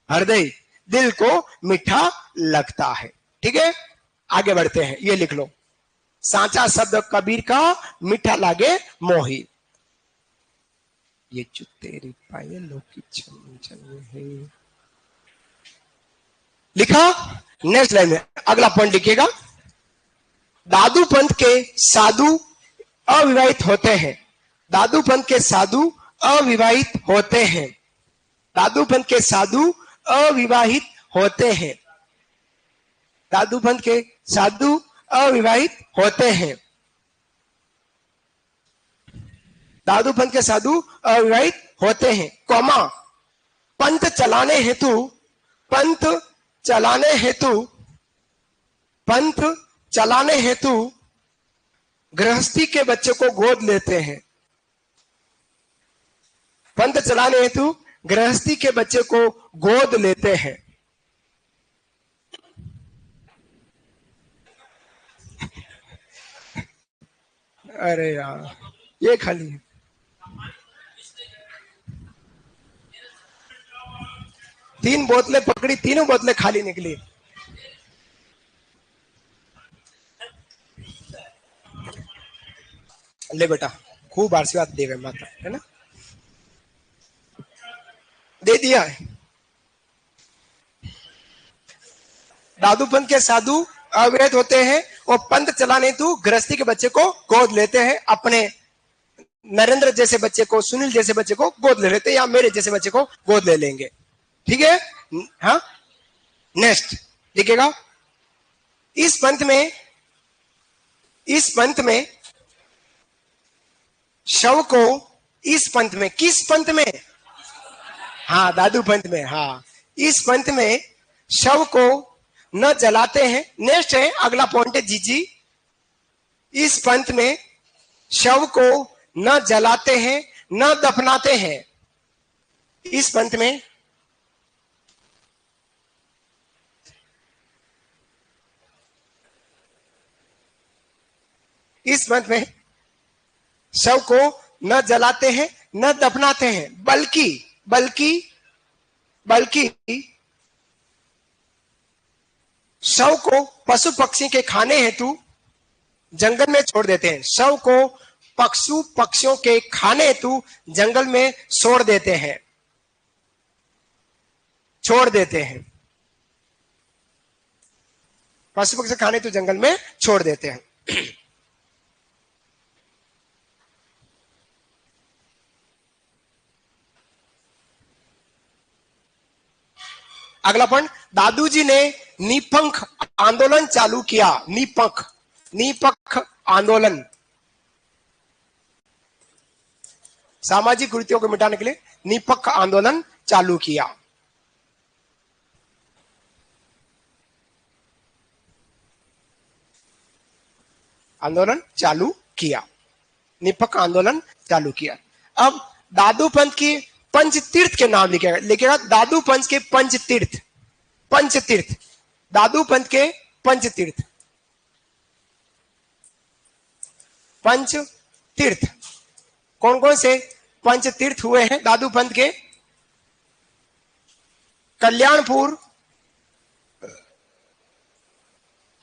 हृदय, दिल को मीठा लगता है। ठीक है, आगे बढ़ते हैं, ये लिख लो, सांचा शब्द कबीर का मीठा लागे मोही। ये जो तेरी पायलों की छन छन है, लिखा। नेक्स्ट लाइन में अगला पॉइंट लिखिएगा, दादू पंथ के साधु अविवाहित होते हैं। दादू पंथ के साधु अविवाहित होते हैं। दादू पंथ के साधु अविवाहित होते हैं। दादू पंथ के साधु अविवाहित होते हैं। दादू पंथ के साधु अविवाहित होते हैं, कौमा पंथ चलाने हेतु, पंथ चलाने हेतु, पंथ चलाने हेतु गृहस्थी के बच्चे को गोद लेते हैं। पंथ चलाने हेतु गृहस्थी के बच्चे को गोद लेते हैं। अरे यार ये खाली है, तीन बोतलें पकड़ी, तीनों बोतलें खाली निकली। ले बेटा, खूब आशीर्वाद दे गए माता, है ना, दे दिया है। दादू पंथ के साधु अवैध होते हैं और पंथ चलाने हेतु गृहस्थी के बच्चे को गोद लेते हैं। अपने नरेंद्र जैसे बच्चे को, सुनील जैसे बच्चे को गोद ले लेते हैं, या मेरे जैसे बच्चे को गोद ले लेंगे। ठीक है, हाँ, नेक्स्ट लिखेगा, इस पंथ में, इस पंथ में शव को, इस पंथ में, किस पंथ में, हाँ दादू पंथ में, हाँ, इस पंथ में शव को न जलाते हैं। नेक्स्ट है अगला पॉइंट है जीजी, इस पंथ में शव को न जलाते हैं न दफनाते हैं। इस पंथ में इस पंथ में शव को न जलाते हैं न दफनाते हैं, बल्कि बल्कि बल्कि शव को पशु पक्षी के खाने हेतु जंगल में छोड़ देते हैं। शव को पशु पक्षियों के खाने हेतु जंगल में छोड़ देते हैं, छोड़ देते हैं, पशु पक्षी खाने हेतु जंगल में छोड़ देते हैं। अगला पॉइंट, दादूजी ने निपंख आंदोलन चालू किया। निपंख आंदोलन, सामाजिक कुरीतियों को मिटाने के लिए निपंख आंदोलन चालू किया। आंदोलन चालू किया, निपंख आंदोलन चालू किया। अब दादू पंथ की पंचतीर्थ के नाम लिखेगा दादू पंथ के पंचतीर्थ, दादू पंथ के पंचतीर्थ कौन कौन से पंचतीर्थ हुए हैं दादू पंथ के? कल्याणपुर,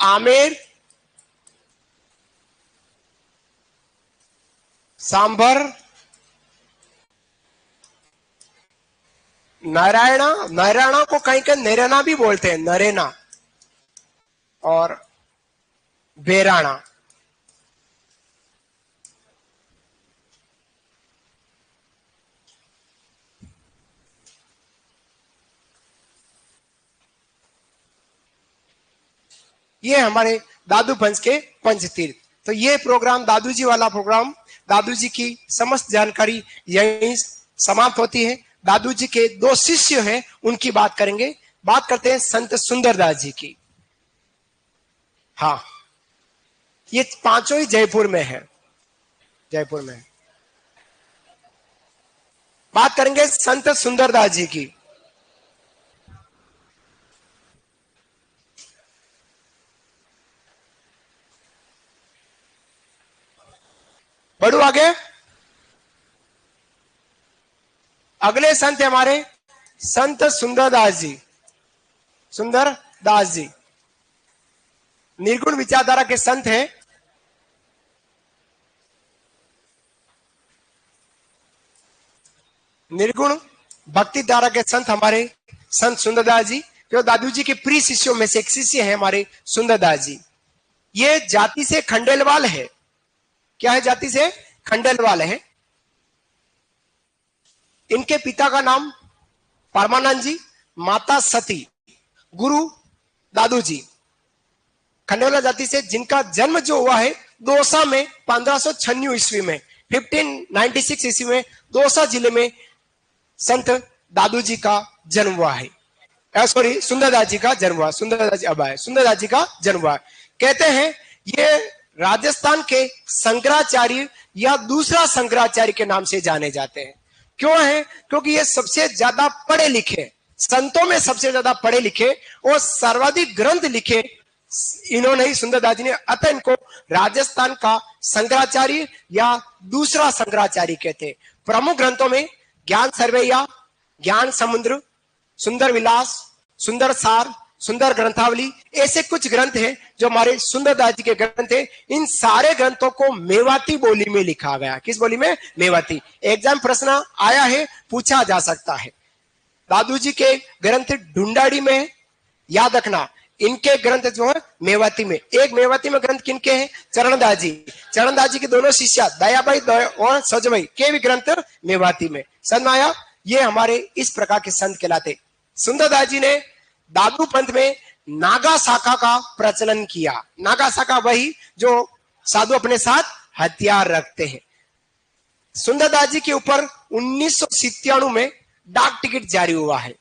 आमेर, सांभर, नारायणा को कहीं कहीं नरेना भी बोलते हैं, नरेना, और बेराणा। ये हमारे दादू पंथ के पंचतीर्थ। तो ये प्रोग्राम, दादू जी वाला प्रोग्राम, दादू जी की समस्त जानकारी यहीं समाप्त होती है। दादू जी के 2 शिष्य हैं, उनकी बात करेंगे। बात करते हैं संत सुंदरदास जी की। हाँ, ये पांचों ही जयपुर में है, जयपुर में है। बात करेंगे संत सुंदरदास जी की। बढ़ू आगे। अगले संत हमारे संत सुंदरदास जी निर्गुण विचारधारा के संत हैं। निर्गुण भक्ति धारा के संत हमारे संत सुंदरदास जी, जो दादू जी के प्रिय शिष्यों में से एक शिष्य है हमारे सुंदरदास जी। ये जाति से खंडेलवाल है। क्या है? जाति से खंडेलवाल है। इनके पिता का नाम परमानंद जी, माता सती, गुरु दादू जी। खंडेलवाल जाति से, जिनका जन्म जो हुआ है दौसा में 1596 ईस्वी में, 1596 ईस्वी में दौसा जिले में संत दादू जी का जन्म हुआ है। सॉरी, सुंदरदास जी का जन्म हुआ। सुंदरदास जी अब आए, सुंदरदास जी का जन्म हुआ। कहते हैं ये राजस्थान के शंकराचार्य या दूसरा शंकराचार्य के नाम से जाने जाते हैं। क्यों है? क्योंकि ये सबसे ज्यादा पढ़े लिखे, संतों में सबसे ज्यादा पढ़े लिखे और सर्वाधिक ग्रंथ लिखे इन्होंने ही, सुंदरदास जी ने। अतः इनको राजस्थान का शंकराचार्य या दूसरा शंकराचार्य कहते हैं। प्रमुख ग्रंथों में ज्ञान सर्वैया, ज्ञान समुद्र, सुंदर विलास, सुंदर सार, सुंदर ग्रंथावली, ऐसे कुछ ग्रंथ हैं जो हमारे सुंदरदास जी के ग्रंथ हैं। इन सारे ग्रंथों को मेवाती बोली में लिखा गया। किस बोली में? मेवाती। एग्जाम प्रश्न आया है, पूछा जा सकता है। दादू जी के ग्रंथ ढूंढाड़ी में, याद रखना इनके ग्रंथ जो है मेवाती में। एक मेवाती में ग्रंथ किनके हैं? चरणदास जी। चरणदास जी के दोनों शिष्य दयाबाई और सजबाई के भी ग्रंथ मेवाती में। समझ में आया? ये हमारे इस प्रकार के संत कहलाते। सुंदरदास जी ने दादू पंथ में नागा शाखा का प्रचलन किया। नागा शाखा वही जो साधु अपने साथ हथियार रखते हैं। सुंदरदास जी के ऊपर 1997 में डाक टिकट जारी हुआ है,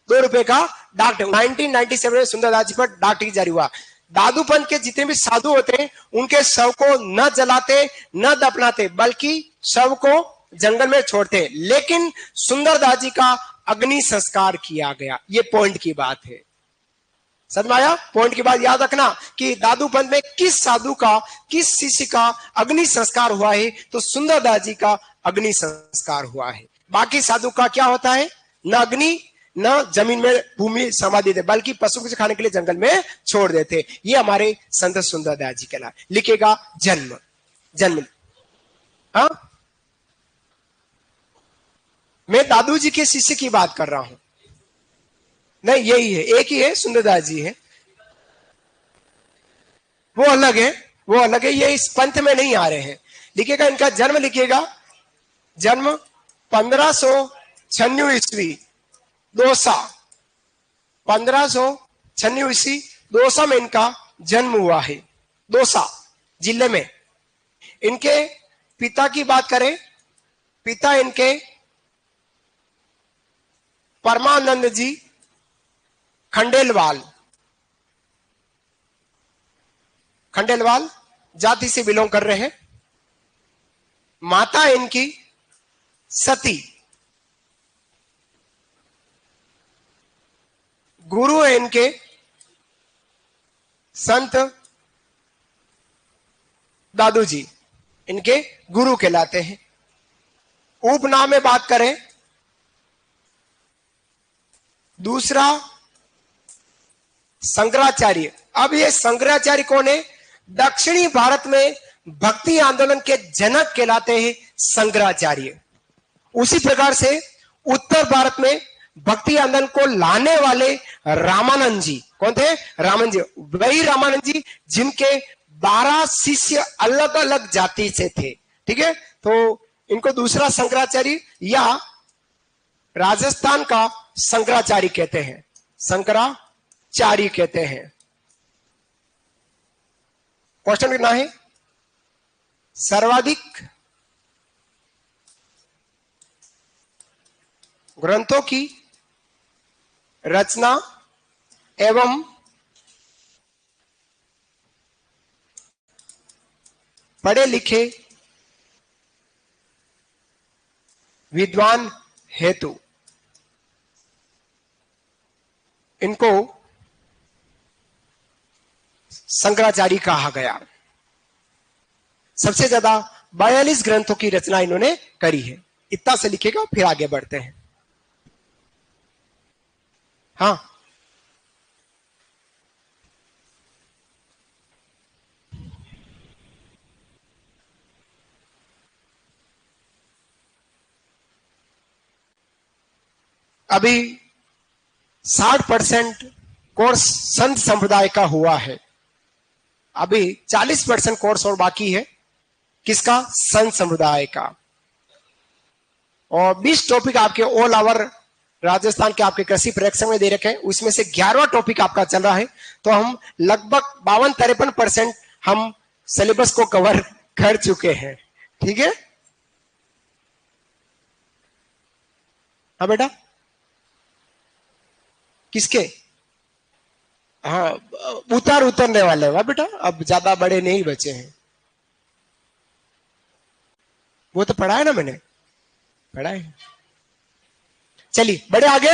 2 रुपए का डाक टिकट। 1997 में सुंदरदास जी पर डाक टिकट जारी हुआ। दादू पंथ के जितने भी साधु होते हैं उनके शव को न जलाते न दफनाते, बल्कि शव को जंगल में छोड़ते। लेकिन सुंदरदास जी का अग्नि संस्कार किया गया। ये पॉइंट की बात है। समझ में आया? पॉइंट की बात याद रखना कि दादू पंथ में किस साधु का, किस शिष्य का अग्नि संस्कार हुआ है, तो सुंदरदास जी का अग्नि संस्कार हुआ है। बाकी साधु का क्या होता है? न अग्नि न जमीन में भूमि समाधि देते, बल्कि पशु को खाने के लिए जंगल में छोड़ देते। ये हमारे संत सुंदरदास जी कहला। लिखेगा जन्म। हाँ, मैं दादू जी के शिष्य की बात कर रहा हूं। नहीं, यही है, एक ही है, सुंदरदास जी है। वो अलग है, ये इस पंथ में नहीं आ रहे हैं। लिखेगा इनका जन्म, लिखेगा जन्म 1596 ईस्वी दौसा। 1596 दौसा में इनका जन्म हुआ है, दौसा जिले में। इनके पिता की बात करें, पिता इनके परमानंद जी खंडेलवाल, खंडेलवाल जाति से बिलोंग कर रहे हैं। माता इनकी सती, गुरु है इनके संत दादू जी, इनके गुरु कहलाते हैं। उपनाम में बात करें, दूसरा शंकराचार्य। अब ये शंकराचार्य कौन है? दक्षिणी भारत में भक्ति आंदोलन के जनक कहलाते हैं शंकराचार्य। उसी प्रकार से उत्तर भारत में भक्ति आंदोलन को लाने वाले रामानंद जी कौन थे? रामानंद जी, वही रामानंद जी जिनके 12 शिष्य अलग अलग जाति से थे। ठीक है, तो इनको दूसरा शंकराचार्य या राजस्थान का शंकराचार्य कहते हैं, शंकराचार्य कहते हैं। क्वेश्चन कितना है? सर्वाधिक ग्रंथों की रचना एवं पढ़े लिखे विद्वान हेतु इनको शंकराचार्य कहा गया। सबसे ज्यादा 42 ग्रंथों की रचना इन्होंने करी है। इतना से लिखेगा, फिर आगे बढ़ते हैं। हाँ, अभी 60% कोर्स संत संप्रदाय का हुआ है, अभी 40% कोर्स और बाकी है। किसका? संत समुदाय का। और 20 टॉपिक आपके ऑल ओवर राजस्थान के आपके कृषि परीक्षा में दे रखे हैं, उसमें से 11वां टॉपिक आपका चल रहा है। तो हम लगभग 52-53% हम सिलेबस को कवर कर चुके हैं। ठीक है, हाँ बेटा, किसके? हाँ, उतरने वाले हैं बेटा, अब ज्यादा बड़े नहीं बचे हैं। वो तो पढ़ा है ना मैंने, पढ़ा है। चलिए बड़े आगे,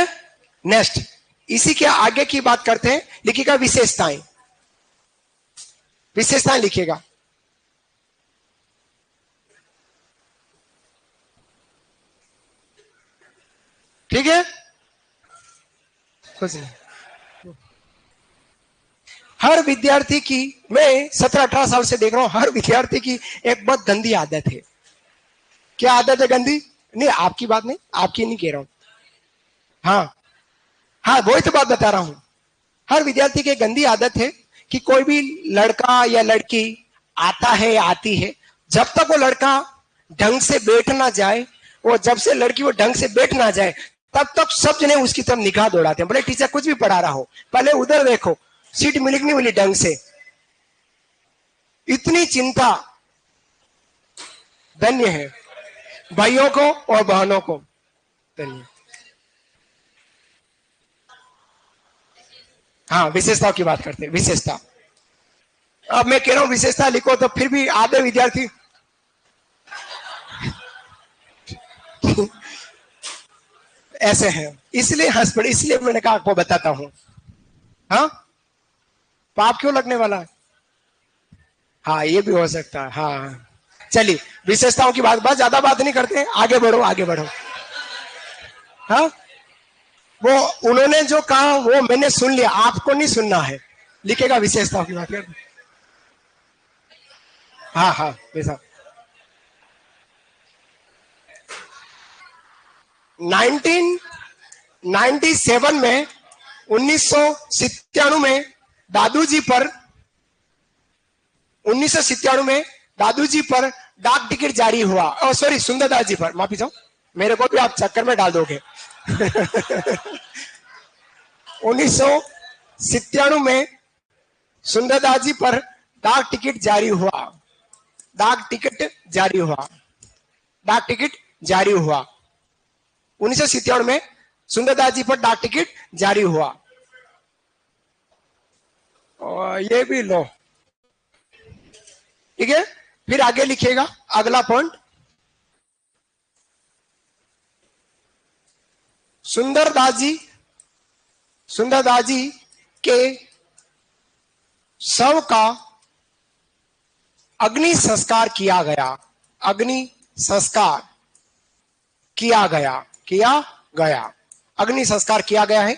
नेक्स्ट इसी के आगे की बात करते हैं। लिखिएगा विशेषताएं, विशेषताएं लिखिएगा। ठीक है, कुछ नहीं। हर विद्यार्थी की, मैं 17-18 साल से देख रहा हूं, हर विद्यार्थी की एक बहुत गंदी आदत है। क्या आदत है गंदी? नहीं, आपकी बात नहीं, आपकी नहीं कह रहा हूं। हाँ हाँ, वही तो बात बता रहा हूं। हर विद्यार्थी की गंदी आदत है कि कोई भी लड़का या लड़की आता है या आती है, जब तक वो लड़का ढंग से बैठ ना जाए, वो जब से लड़की वो ढंग से बैठ ना जाए, तब तक सब जने उसकी तरफ निगाह दौड़ाते हैं। भले टीचर कुछ भी पढ़ा रहा हो, पहले उधर देखो सीट मिली कि नहीं मिली ढंग से। इतनी चिंता धन्य है भाइयों को और बहनों को, धन्य। हाँ, विशेषताओं की बात करते हैं। विशेषता, अब मैं कह रहा हूं विशेषता लिखो, तो फिर भी आधे विद्यार्थी ऐसे हैं, इसलिए हंस पड़े, इसलिए मैंने कहा आपको बताता हूं। हाँ, पाप क्यों लगने वाला है? हाँ, ये भी हो सकता है। हाँ, चलिए विशेषताओं की बात, बस ज्यादा बात नहीं करते हैं, आगे बढ़ो आगे बढ़ो। हाँ, वो उन्होंने जो कहा वो मैंने सुन लिया, आपको नहीं सुनना है। लिखेगा विशेषताओं की बात करते। हाँ हाँ, वैसा 1997 में 1997 में दादू जी पर 1997 में दादू जी पर डाक टिकट जारी हुआ। सॉरी, सुंदरदास जी पर, माफी चाहो, मेरे को भी आप चक्कर में डाल दोगे। 1997 में सुंदरदास जी पर डाक टिकट जारी हुआ। डाक टिकट जारी हुआ। डाक टिकट जारी हुआ 1997 में सुंदरदास जी पर डाक टिकट जारी हुआ। और ये भी लो, ठीक है। फिर आगे लिखिएगा अगला पॉइंट। सुंदरदास जी के शव का अग्नि संस्कार किया गया। अग्नि संस्कार किया गया। अग्नि संस्कार किया गया है।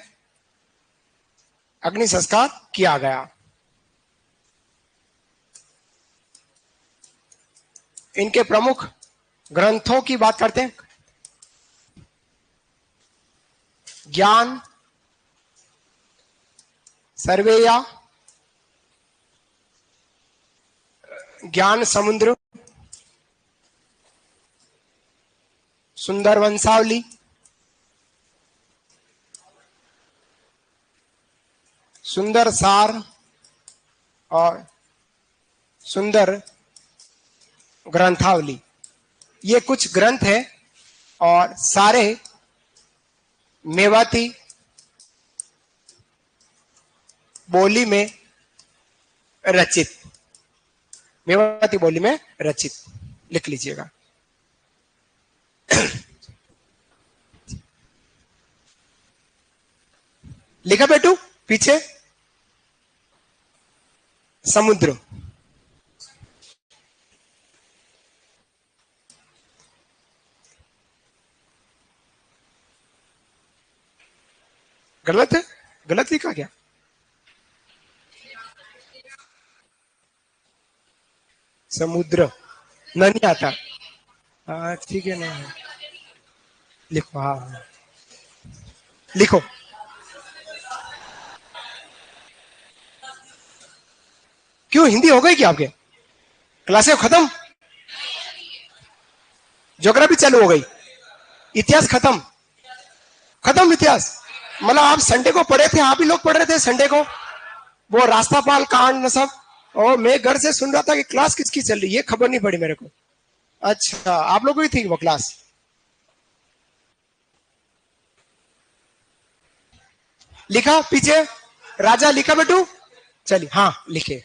अग्नि संस्कार किया गया। इनके प्रमुख ग्रंथों की बात करते हैं। ज्ञान सर्वेया, ज्ञान समुद्र, सुंदर वंशावली, सुंदर सार और सुंदर ग्रंथावली, ये कुछ ग्रंथ है और सारे मेवाती बोली में रचित, मेवाती बोली में रचित, लिख लीजिएगा। लिखा बेटू पीछे समुद्र। गलत है, गलत लिखा क्या? समुद्र नहीं आता। ठीक है, नहीं लिखो। हाँ लिखो। क्यों, हिंदी हो गई क्या आपके? क्लासें खत्म? ज्योग्राफी चालू हो गई? इतिहास खत्म? खत्म इतिहास? मतलब आप संडे को पढ़े थे, आप ही लोग पढ़ रहे थे संडे को वो रास्तापाल कांड न सब, और मैं घर से सुन रहा था कि क्लास किसकी चल रही है, खबर नहीं पड़ी मेरे को। अच्छा, आप लोगों की थी वो क्लास? लिखा पीछे राजा? लिखा बेटू? चलिए हाँ लिखे।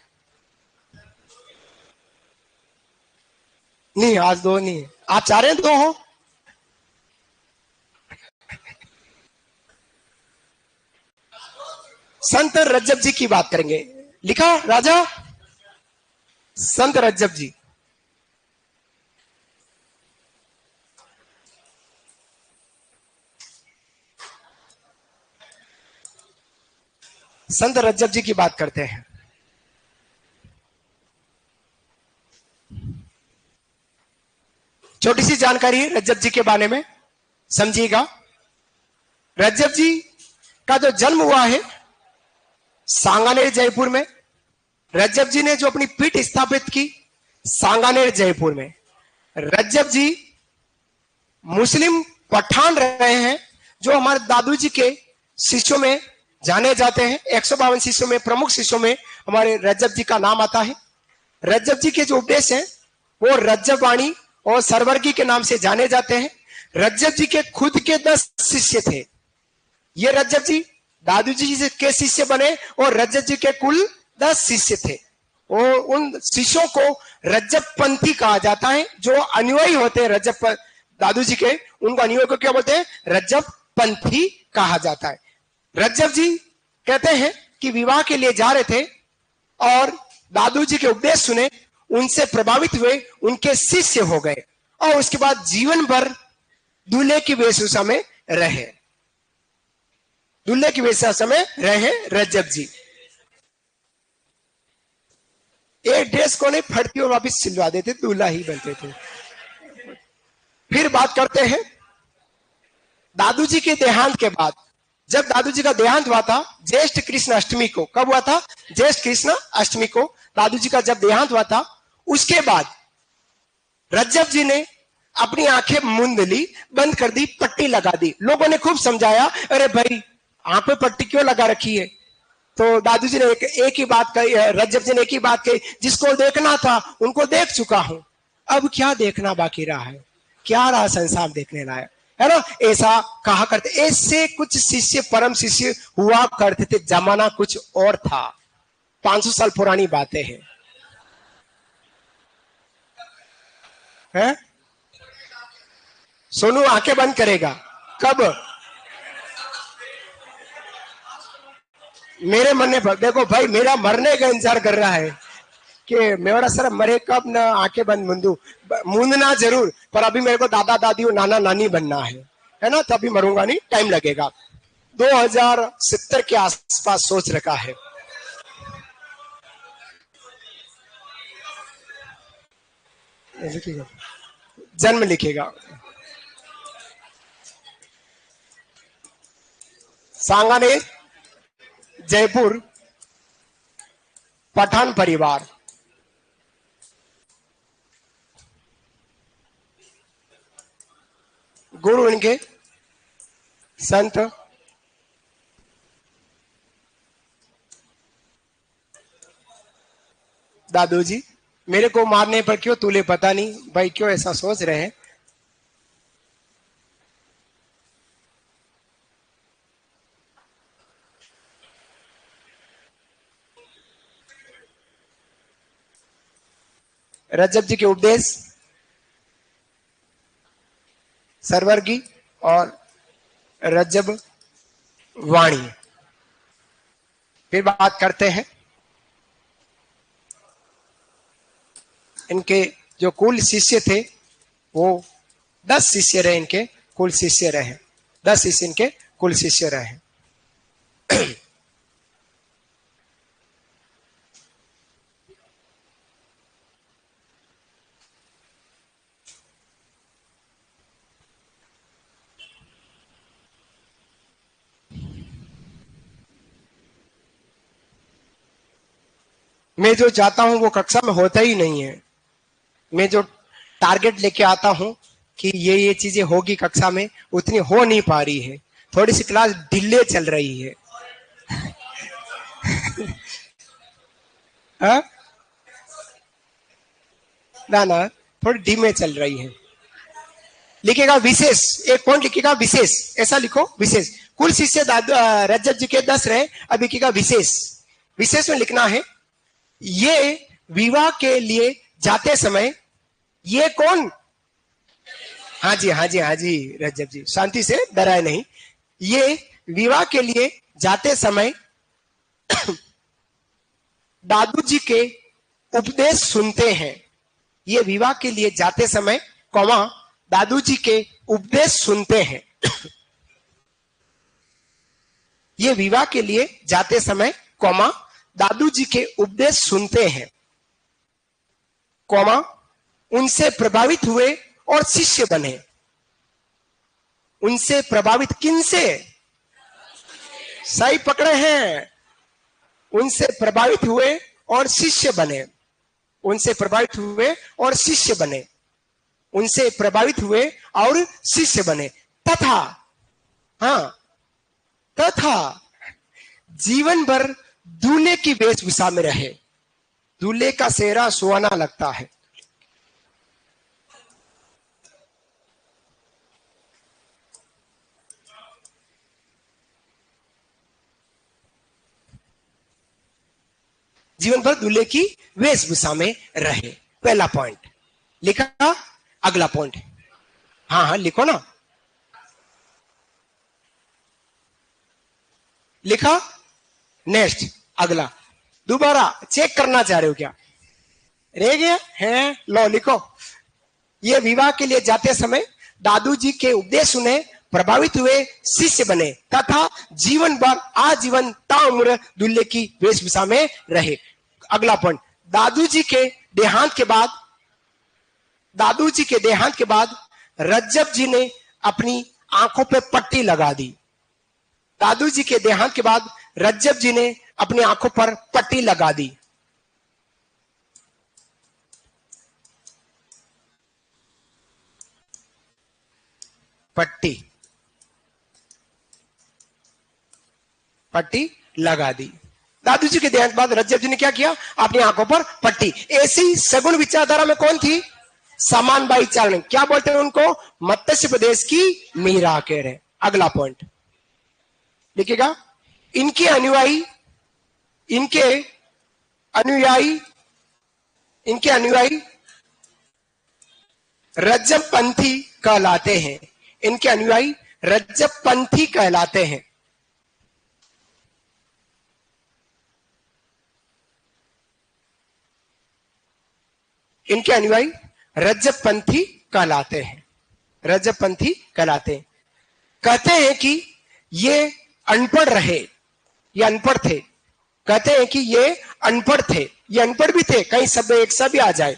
नहीं आज दो नहीं, आप चाह रहे हैं दो हो? संत रज्जब जी की बात करेंगे। लिखा राजा? संत रज्जब जी। संत रज्जब जी की बात करते हैं। छोटी सी जानकारी है रज्जब जी के बारे में, समझिएगा। रज्जब जी का जो जन्म हुआ है सांगानेर जयपुर में। रज्जब जी ने जो अपनी पीठ स्थापित की सांगानेर जयपुर में। रज्जब जी मुस्लिम पठान रहे हैं जो हमारे दादू जी के शिष्यों में जाने जाते हैं। 152 शिष्यों में, प्रमुख शिष्यों में हमारे रज्जब जी का नाम आता है। रज्जब जी के जो उपदेश हैं वो रज्जब वाणी और सरवर्गी के नाम से जाने जाते हैं। रज्जब जी के खुद के 10 शिष्य थे। ये रज्जब जी दादू जी के शिष्य बने और रज्जब जी के कुल 10 शिष्य थे। और उन शिष्यों को रज्जब पंथी कहा जाता है। जो अनुयायी होते हैं रज्जब दादू जी के, उनको अनुयायी को क्या बोलते हैं? रज्जब पंथी कहा जाता है। रज्जब जी कहते हैं कि विवाह के लिए जा रहे थे और दादू जी के उपदेश सुने, उनसे प्रभावित हुए, उनके शिष्य हो गए और उसके बाद जीवन भर दूल्हे की वेशभूषा में रहे। दूल्हे की वेशभूषा में रहे रज्जब जी। एक ड्रेस को नहीं फटती और वापिस सिलवा देते, दूल्हा ही बनते थे। फिर बात करते हैं दादू जी के देहांत के बाद। जब दादू जी का देहांत हुआ था ज्येष्ठ कृष्ण अष्टमी को, कब हुआ था? ज्येष्ठ कृष्ण अष्टमी को दादू जी का जब देहांत हुआ था, उसके बाद रज्जब जी ने अपनी आंखें मूंद ली, बंद कर दी, पट्टी लगा दी। लोगों ने खूब समझाया, अरे भाई आंख पे पट्टी क्यों लगा रखी है? तो दादू जी ने एक ही बात कही, रज्जब जी ने एक ही बात कही, जिसको देखना था उनको देख चुका हूं, अब क्या देखना बाकी रहा है, क्या रहा संसार देखने लायक, है ना? ऐसा कहा करते। ऐसे कुछ शिष्य, परम शिष्य हुआ करते थे। जमाना कुछ और था, 500 साल पुरानी बातें हैं। है? सोनू आंखें बंद करेगा कब? मेरे मरने पर देखो भाई, मेरा मरने का इंतजार कर रहा है कि मेरा सर मरे कब ना, आंखें बंद मुंदू मूंदना जरूर, पर अभी मेरे को दादा दादी और नाना नानी बनना है ना? तभी मरूंगा नहीं, टाइम लगेगा। 2070 के आसपास सोच रखा है। जन्म लिखेगा। सांगाने, जयपुर, पठान परिवार। गुरु इनके संत दादू जी। मेरे को मारने पर क्यों तुले पता नहीं भाई, क्यों ऐसा सोच रहे हैं? रजब जी के उपदेश, सरवर्गी और रजब वाणी। फिर बात करते हैं इनके जो कुल शिष्य थे, वो 10 शिष्य रहे। इनके कुल शिष्य रहे 10 शिष्य, इनके कुल शिष्य रहे। मैं जो चाहता हूं वो कक्षा में होता ही नहीं है। मैं जो टारगेट लेके आता हूं कि ये चीजें होगी कक्षा में, उतनी हो नहीं पा रही है। थोड़ी सी क्लास डिले चल रही है। हा? ना ना, थोड़ी धीमे चल रही है। लिखेगा विशेष, एक पॉइंट लिखेगा विशेष, ऐसा लिखो विशेष। कुल शिष्य रजत जी के 10 रहे, अब लिखेगा विशेष। विशेष में लिखना है, ये विवाह के लिए जाते समय, ये कौन? हाँ जी हाँ जी हाँ जी रजब जी, शांति से, डराए नहीं। ये विवाह के लिए जाते समय दादू जी के उपदेश सुनते हैं। ये विवाह के लिए जाते समय, कौमा, दादू जी के उपदेश सुनते हैं। ये विवाह के लिए जाते समय, कौमा, दादू जी के उपदेश सुनते हैं, कौमा, उनसे प्रभावित हुए और शिष्य बने। उनसे प्रभावित किनसे? सही पकड़े हैं। उनसे प्रभावित हुए और शिष्य बने। उनसे प्रभावित हुए और शिष्य बने। उनसे प्रभावित हुए और शिष्य बने। तथा, हाँ, तथा जीवन भर दूल्हे की वेशभूषा में रहे। दूल्हे का सेहरा सुहाना लगता है। जीवन भर दूल्हे की वेशभूषा में रहे, पहला पॉइंट लिखा। अगला पॉइंट, हाँ हाँ लिखो ना, लिखा। नेक्स्ट, अगला। दोबारा चेक करना चाह रहे हो क्या? रह गया है? लो लिखो। ये विवाह के लिए जाते समय दादू जी के उपदेश सुने, प्रभावित हुए, शिष्य बने, तथा जीवन भर आजीवन ताउम्र दूल्हे की वेशभूषा में रहे। अगला पॉइंट, दादू जी के देहांत के बाद, दादू जी के देहांत के बाद रज्जब जी ने अपनी आंखों पे पट्टी लगा दी। दादू जी के देहांत के बाद रज्जब जी ने अपनी आंखों पर पट्टी लगा दी। पट्टी, पट्टी लगा दी। दादू जी के देहांत बाद रज्जब जी ने क्या किया, अपनी आंखों पर पट्टी। ऐसी सगुण विचारधारा में कौन थी, समान बाई चारण, क्या बोलते हैं उनको, मत्स्य प्रदेश की मीरा कह रहे। अगला पॉइंट लिखिएगा, इनके अनुयायी रज्जब पंथी कहलाते हैं। इनके अनुयायी रज्जब पंथी कहलाते हैं। इनके अनुयायी रज्जब पंथी कहलाते हैं। रज्जब पंथी कहलाते हैं। कहते हैं कि ये अनपढ़ रहे, ये अनपढ़ थे। कहते हैं कि ये अनपढ़ थे, ये अनपढ़ भी थे, कहीं शब्द एक सा भी आ जाए।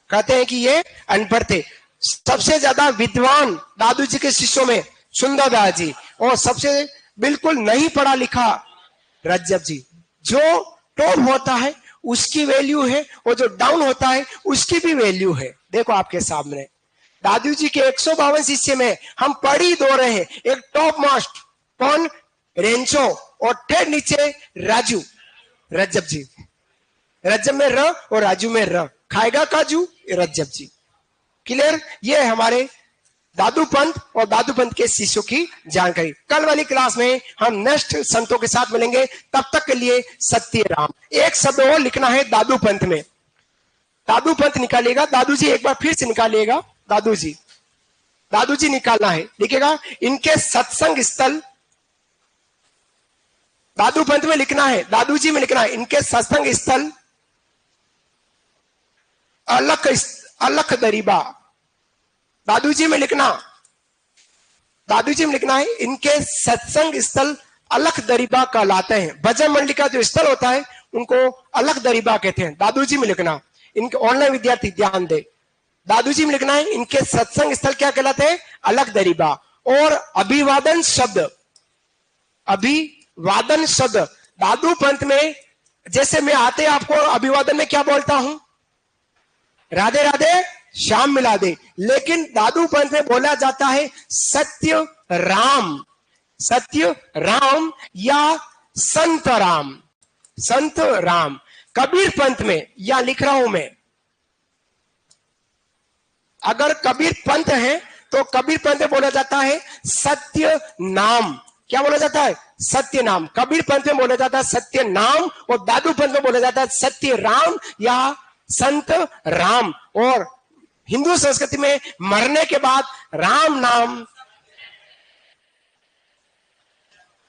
कहते हैं कि ये अनपढ़ थे। सबसे ज्यादा विद्वान दादू जी के शिष्यों में सुंदर दास जी, और सबसे बिल्कुल नहीं पढ़ा लिखा रज्जब जी। जो टॉप होता है उसकी वैल्यू है, और जो डाउन होता है उसकी भी वैल्यू है। देखो आपके सामने दादू जी के 152 शिष्य में हम पढ़ी दो रहे हैं। एक टॉप मोस्ट कौन, रेंचो, और ठेठ नीचे राजू, रज्जब जी। रज्जब में र और राजू में र, खाएगा काजू, रज्जब जी। क्लियर, ये हमारे दादू पंथ और दादू पंथ के शिष्यों की जानकारी। कल वाली क्लास में हम नेक्स्ट संतों के साथ मिलेंगे, तब तक के लिए सत्य राम। एक शब्द और लिखना है दादू पंथ में, दादू पंथ निकालिएगा। दादू जी एक बार फिर से निकालिएगा, दादू जी निकालना है, लिखिएगा। इनके सत्संग स्थल, दादू पंथ में लिखना है, दादू जी में लिखना है, इनके सत्संग स्थल अलख दरीबा। दादू जी में लिखना है, इनके सत्संग स्थल अलख दरीबा कहलाते हैं। भजन मंडली का जो स्थल होता है उनको अलख दरीबा कहते हैं। दादू जी में लिखना, इनके ऑनलाइन विद्यार्थी ध्यान दे, दादू जी में लिखना है, इनके सत्संग स्थल क्या कहलाते हैं, अलख दरीबा। और अभिवादन शब्द दादू पंथ में, जैसे मैं आते आपको अभिवादन में क्या बोलता हूं, राधे राधे श्याम मिला दे, लेकिन दादू पंथ में बोला जाता है सत्य राम या संत राम। कबीर पंथ में, या लिख रहा हूं मैं, अगर कबीर पंथ है तो कबीर पंथ में बोला जाता है सत्य नाम। क्या बोला जाता है, सत्य नाम। कबीर पंथ में बोला जाता है सत्य नाम, और दादू पंथ में बोला जाता है सत्य राम या संत राम। और हिंदू संस्कृति में मरने के बाद राम नाम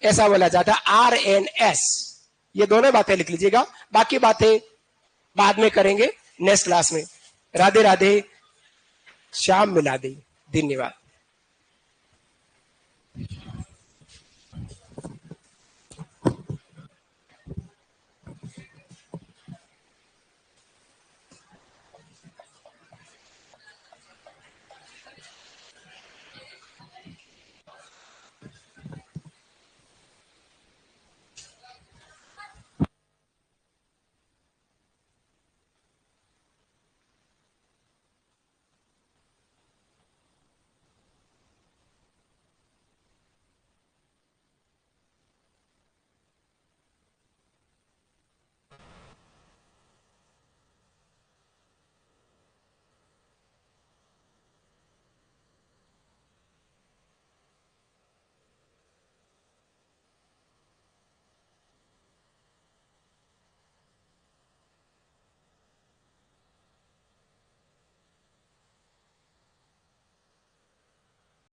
ऐसा बोला जाता है, RNS। ये दोनों बातें लिख लीजिएगा, बाकी बातें बाद में करेंगे नेक्स्ट क्लास में। राधे राधे श्याम मिला दे। धन्यवाद।